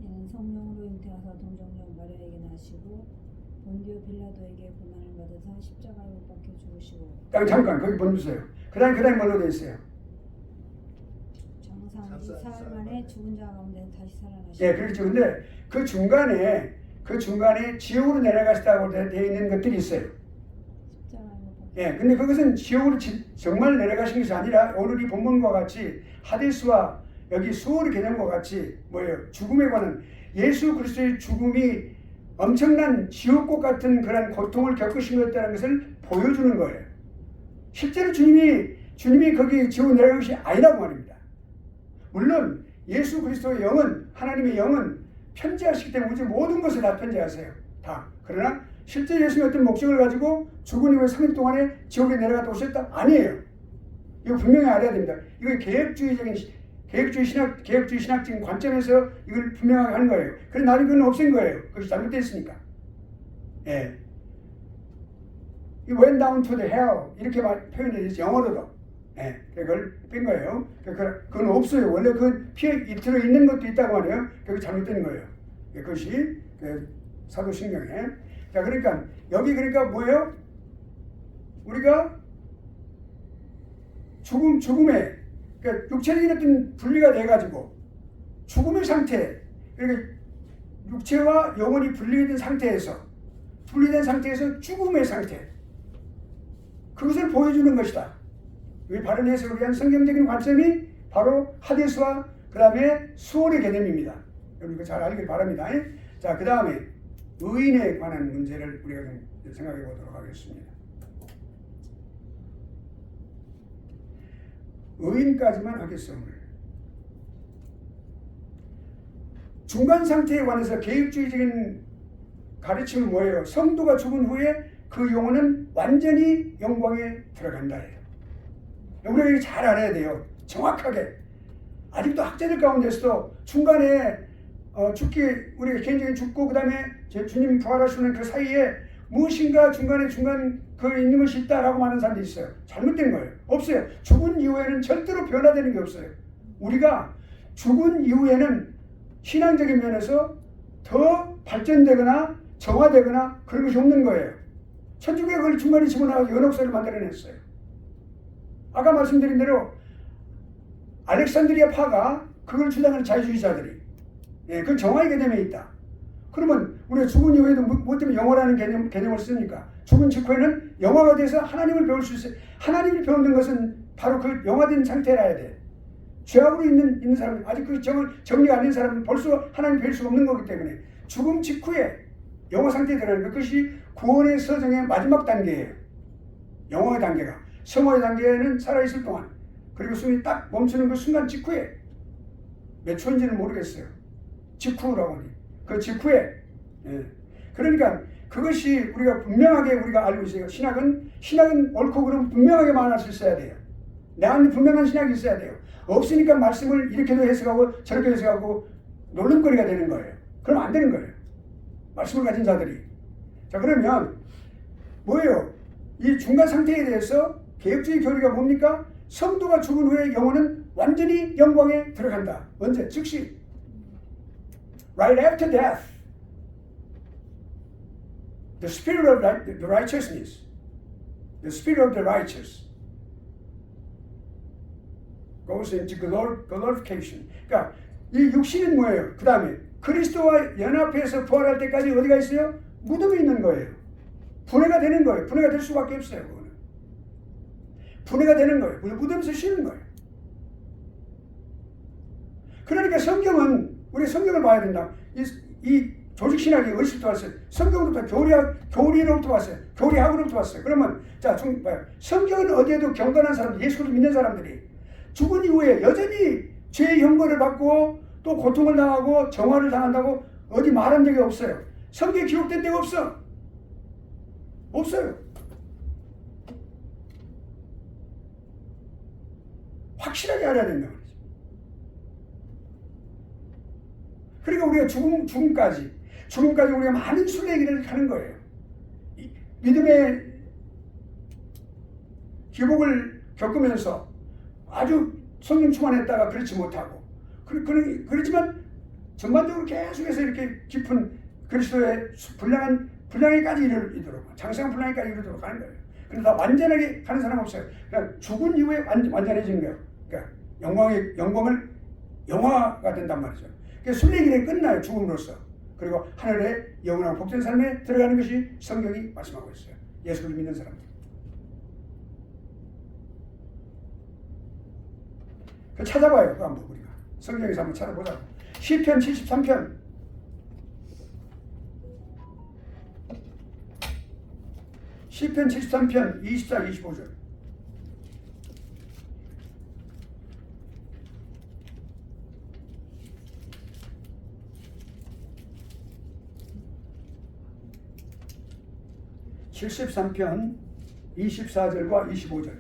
이는 성령으로 잉태하사 동정녀 마리아에게 나시고 본디오 빌라도에게 고난을 받으사 십자가에 못 박혀 죽으시고. 잠깐 거기 보여주세요. 그다음에 뭐로 되어 있어요? 장사한 지 사흘 만에 죽은 자 가운데 다시 살아나시고. 예, 그렇죠. 근데 그 중간에 지옥으로 내려가시다고 되어 있는 것들이 있어요. 십자가에 못 박혀. 예, 근데 그것은 지옥으로 정말 내려가신 것이 아니라 오늘 이 본문과 같이 하데스와 여기 수월의 개념과 같이 뭐예요? 죽음에 관한 예수 그리스도의 죽음이 엄청난 지옥국 같은 그런 고통을 겪으신 것이라는 것을 보여주는 거예요. 실제로 주님이 거기 지옥 내려간 것이 아니라고 말입니다. 물론 예수 그리스도의 영은, 하나님의 영은 편지하시기 때문에 우주 모든 것을 다 편지하세요. 다. 그러나 실제 예수님이 어떤 목적을 가지고 죽은 이후에 3일 동안에 지옥에 내려갔다 오셨다? 아니에요. 이거 분명히 알아야 됩니다. 이건 계획주의 신학적인 관점에서 이걸 분명하게 하는 거예요. 그래서 나는 그건 없앤 거예요. 그것이 잘못됐으니까. 예. 이 went down to the hell 이렇게 표현되어 있어요. 영어로도. 예. 그걸 뺀 거예요. 그건 없어요. 원래 그 피에 들어 있는 것도 있다고 하네요. 그게 잘못된 거예요. 그것이 사도신경에. 자, 그러니까 여기 그러니까 뭐예요? 우리가 죽음에 그러니까 육체적인 어떤 분리가 돼가지고 죽음의 상태, 그러니까 육체와 영혼이 분리된 상태에서 죽음의 상태, 그것을 보여주는 것이다. 이 바른 해석을 위한 성경적인 관점이 바로 하데스와 그 다음에 수월의 개념입니다. 여러분 이거 잘 알길 바랍니다. 자, 그 다음에 의인에 관한 문제를 우리가 좀 생각해 보도록 하겠습니다. 의인까지만 하겠습니다. 중간 상태에 관해서 계획주의적인 가르침은 뭐예요? 성도가 죽은 후에 그 영혼은 완전히 영광에 들어간다예요. 우리가 잘 알아야 돼요. 정확하게. 아직도 학자들 가운데서도 중간에 우리가 개인적인 죽고 그 다음에 주님 부활하시는 그 사이에 무엇인가 중간 있는 것이 있다라고 말하는 사람들이 있어요. 잘못된 거예요. 없어요. 죽은 이후에는 절대로 변화되는 게 없어요. 우리가 죽은 이후에는 신앙적인 면에서 더 발전되거나 정화되거나 그런 것이 없는 거예요. 천주교가 그걸 중간에 집어넣어서 연옥사를 만들어냈어요. 아까 말씀드린 대로 알렉산드리아 파가 그걸 주장하는 자유주의자들이 그건 정화의 개념에 있다. 그러면 우리가 죽은 이후에도 뭐 때문에 영화라는 개념을 쓰니까 죽은 직후에는 영화가 돼서 하나님을 배울 수 있어요. 하나님을 배우는 것은 바로 그 영화된 상태라 해야 돼. 죄악으로 있는 사람은 아직 그 정리가 안 된 사람은 벌써 하나님을 배울 수가 없는 거기 때문에 죽음 직후에 영화 상태에 들어가는 것, 그것이 구원의 서정의 마지막 단계예요. 영화의 단계가. 성화의 단계는 살아있을 동안, 그리고 숨이 딱 멈추는 그 순간 직후에 몇 초인지는 모르겠어요. 직후라고 하니. 그 직후에. 그러니까 그것이 우리가 분명하게 우리가 알고 있어요. 신학은 옳고 그름 분명하게 말할 수 있어야 돼요. 내한테 분명한 신학이 있어야 돼요. 없으니까 말씀을 이렇게도 해석하고 저렇게 해석하고 놀림거리가 되는 거예요. 그럼 안 되는 거예요. 말씀을 가진 자들이. 자, 그러면 뭐예요? 이 중간 상태에 대해서 개혁주의 교리가 뭡니까? 성도가 죽은 후에 영혼은 완전히 영광에 들어간다. 언제? 즉시. Right after death. The spirit of the righteousness. The spirit of the righteous goes into glorification. 그러니까 이 육신은 뭐예요? 그 다음에 그리스도와 연합해서 부활할 때까지 어디가 있어요? 무덤에 있는 거예요. 분해가 되는 거예요. 분해가 될 수밖에 없어요. 그거는. 분해가 되는 거예요. 무덤에서 쉬는 거예요. 그러니까 성경은 우리 성경을 봐야 된다. 이 조직신학이 어디서부터 왔어요? 성경으로부터 교리로부터 왔어요. 교리학으로부터 왔어요. 그러면 자, 성경은 어디에도 경건한 사람들, 예수를 믿는 사람들이 죽은 이후에 여전히 죄의 형벌을 받고 또 고통을 당하고 정화를 당한다고 어디 말한 적이 없어요. 성경에 기록된 데가 없어. 없어요. 확실하게 알아야 된다 말이죠. 그러니까 우리가 죽음까지 우리가 많은 순례길을 가는 거예요. 믿음의 기복을 겪으면서 아주 성령 충만했다가 그렇지 못하고 그렇지만 전반적으로 계속해서 이렇게 깊은 그리스도의 분량에까지 이르도록 장성한 분량에까지 이르도록 가는 거예요. 근데 다 완전하게 가는 사람 없어요. 그러니까 죽은 이후에 완전해지는 거예요. 그러니까 영광을 영화가 된단 말이죠. 그러니까 순례길이 끝나요. 죽음으로써. 그리고 하늘의 영원한 복된 삶에 들어가는 것이 성경이 말씀하고 있어요. 예수를 믿는 사람들. 그 찾아봐요. 그 한번 우리가 성경에서 한번 찾아보자고. 시편 73편. 시편 73편 24, 25절. (73편) 24절과 25절.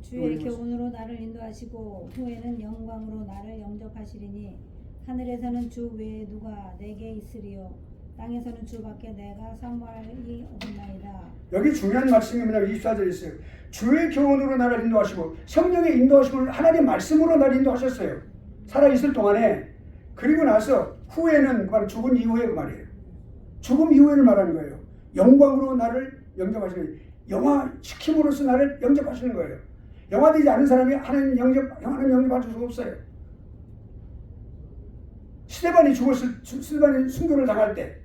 주의 교훈으로 나를 인도하시고 후에는 영광으로 나를 영접하시리니 하늘에서는 주 외에 누가 내게 있으리요 땅에서는 주밖에 내가 사모할이 없나이다. 여기 중요한 말씀입니다. 24절에 있어요. 주의 교훈으로 나를 인도하시고 성령의 인도하심을 하나님의 말씀으로 나를 인도하셨어요. 살아있을 동안에. 그리고 나서 후에는 바로 죽은 이후에 그 말이에요. 죽음 이후에를 말하는 거예요. 영광으로 나를 영접하시는, 영화시킴으로써 나를 영접하시는 거예요. 영화되지 않은 사람이 하나님 영접할 수가 없어요. 스데반이 스데반이 순교를 당할 때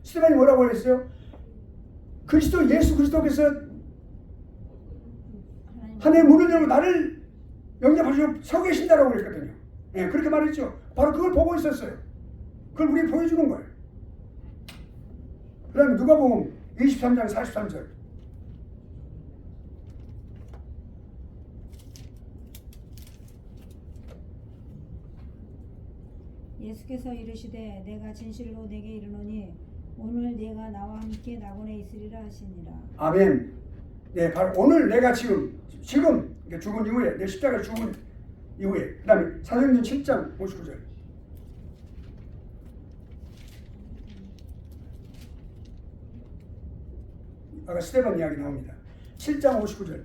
스데반이 뭐라고 그랬어요? 예수 그리스도께서 하늘의 문을 열고 나를 영접하시고 서 계신다라고 그랬거든요. 예, 그렇게 말했죠. 바로 그걸 보고 있었어요. 그걸 우리에게 보여주는 거예요. 그 다음에 누가복음 23장 43절. 예수께서 이르시되 내가 진실로 내게 이르노니 오늘 네가 나와 함께 낙원에 있으리라 하시니라. 아멘. 네, 바로 오늘 내가 지금 죽은 이후에, 내 십자가 죽은 이후에. 그 다음에 사도행전 7장 59절. 아까 스데반 이야기 나옵니다. 7장 59절.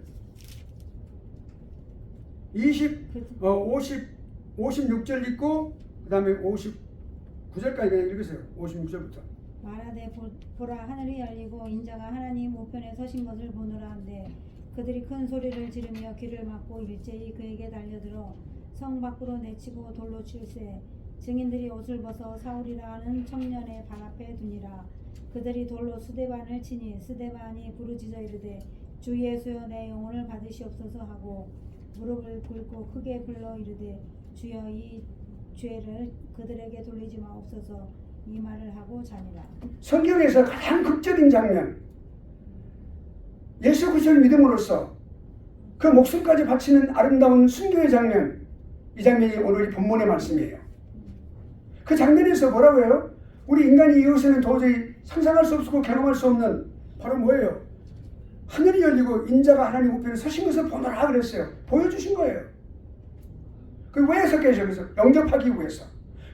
56절 읽고 그 다음에 59절까지 그냥 읽으세요. 56절부터. 말하되 보라 하늘이 열리고 인자가 하나님 우편에 서신 것을 보노라 한데 그들이 큰 소리를 지르며 귀를 막고 일제히 그에게 달려들어 성 밖으로 내치고 돌로 칠세 증인들이 옷을 벗어 사울이라 하는 청년의 발 앞에 두니라. 그들이 돌로 스데반을 치니 스데반이 부르짖어 이르되 주 예수여 내 영혼을 받으시옵소서 하고 무릎을 꿇고 크게 불러 이르되 주여 이 죄를 그들에게 돌리지 마옵소서 이 말을 하고 자니라. 성경에서 가장 극적인 장면, 예수 그리스도를 믿음으로써 그 목숨까지 바치는 아름다운 순교의 장면, 이 장면이 오늘 이 본문의 말씀이에요. 그 장면에서 뭐라고 해요? 우리 인간이 이것에는 도저히 상상할 수 없고 경험할 수 없는 바로 뭐예요? 하늘이 열리고 인자가 하나님 우편에 서신 것을 보노라 그랬어요. 보여주신 거예요. 그 왜 서 계셔? 그래서 영접하기 위해서.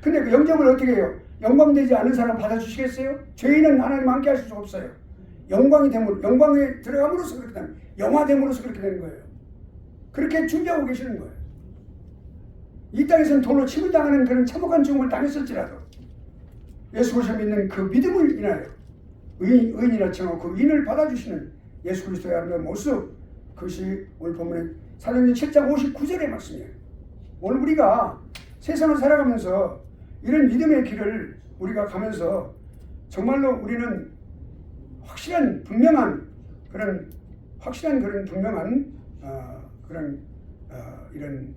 근데 그 영접을 어떻게 해요? 영광되지 않은 사람 받아주시겠어요? 죄인은 하나님 함께 하실 수 없어요. 영광에 들어감으로써 그렇게 되는, 영화됨으로써 그렇게 되는 거예요. 그렇게 준비하고 계시는 거예요. 이 땅에서는 돌로 침을 당하는 그런 참혹한 죽음을 당했을지라도 예수 그리스도 믿는 그 믿음을 인하여 의인이라 칭하고 그 의인을 받아주시는 예수 그리스도의 아름다운 모습, 그것이 오늘 본문의 사도행전 7장 59절의 말씀이에요. 오늘 우리가 세상을 살아가면서 이런 믿음의 길을 우리가 가면서 정말로 우리는 확실한 분명한 그런 이런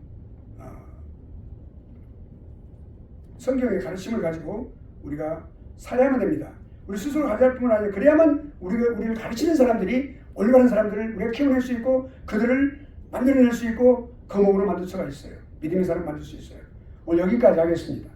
성경의 가르침을 가지고 우리가 살아야만 됩니다. 우리 스스로 가져갈 뿐만 아니라 그래야만 우리를 가르치는 사람들이 올바른 사람들을 우리가 키워낼 수 있고 그들을 만들어낼 수 있고 거목으로 만들 수가 있어요. 믿음의 사람 만들 수 있어요. 오늘 여기까지 하겠습니다.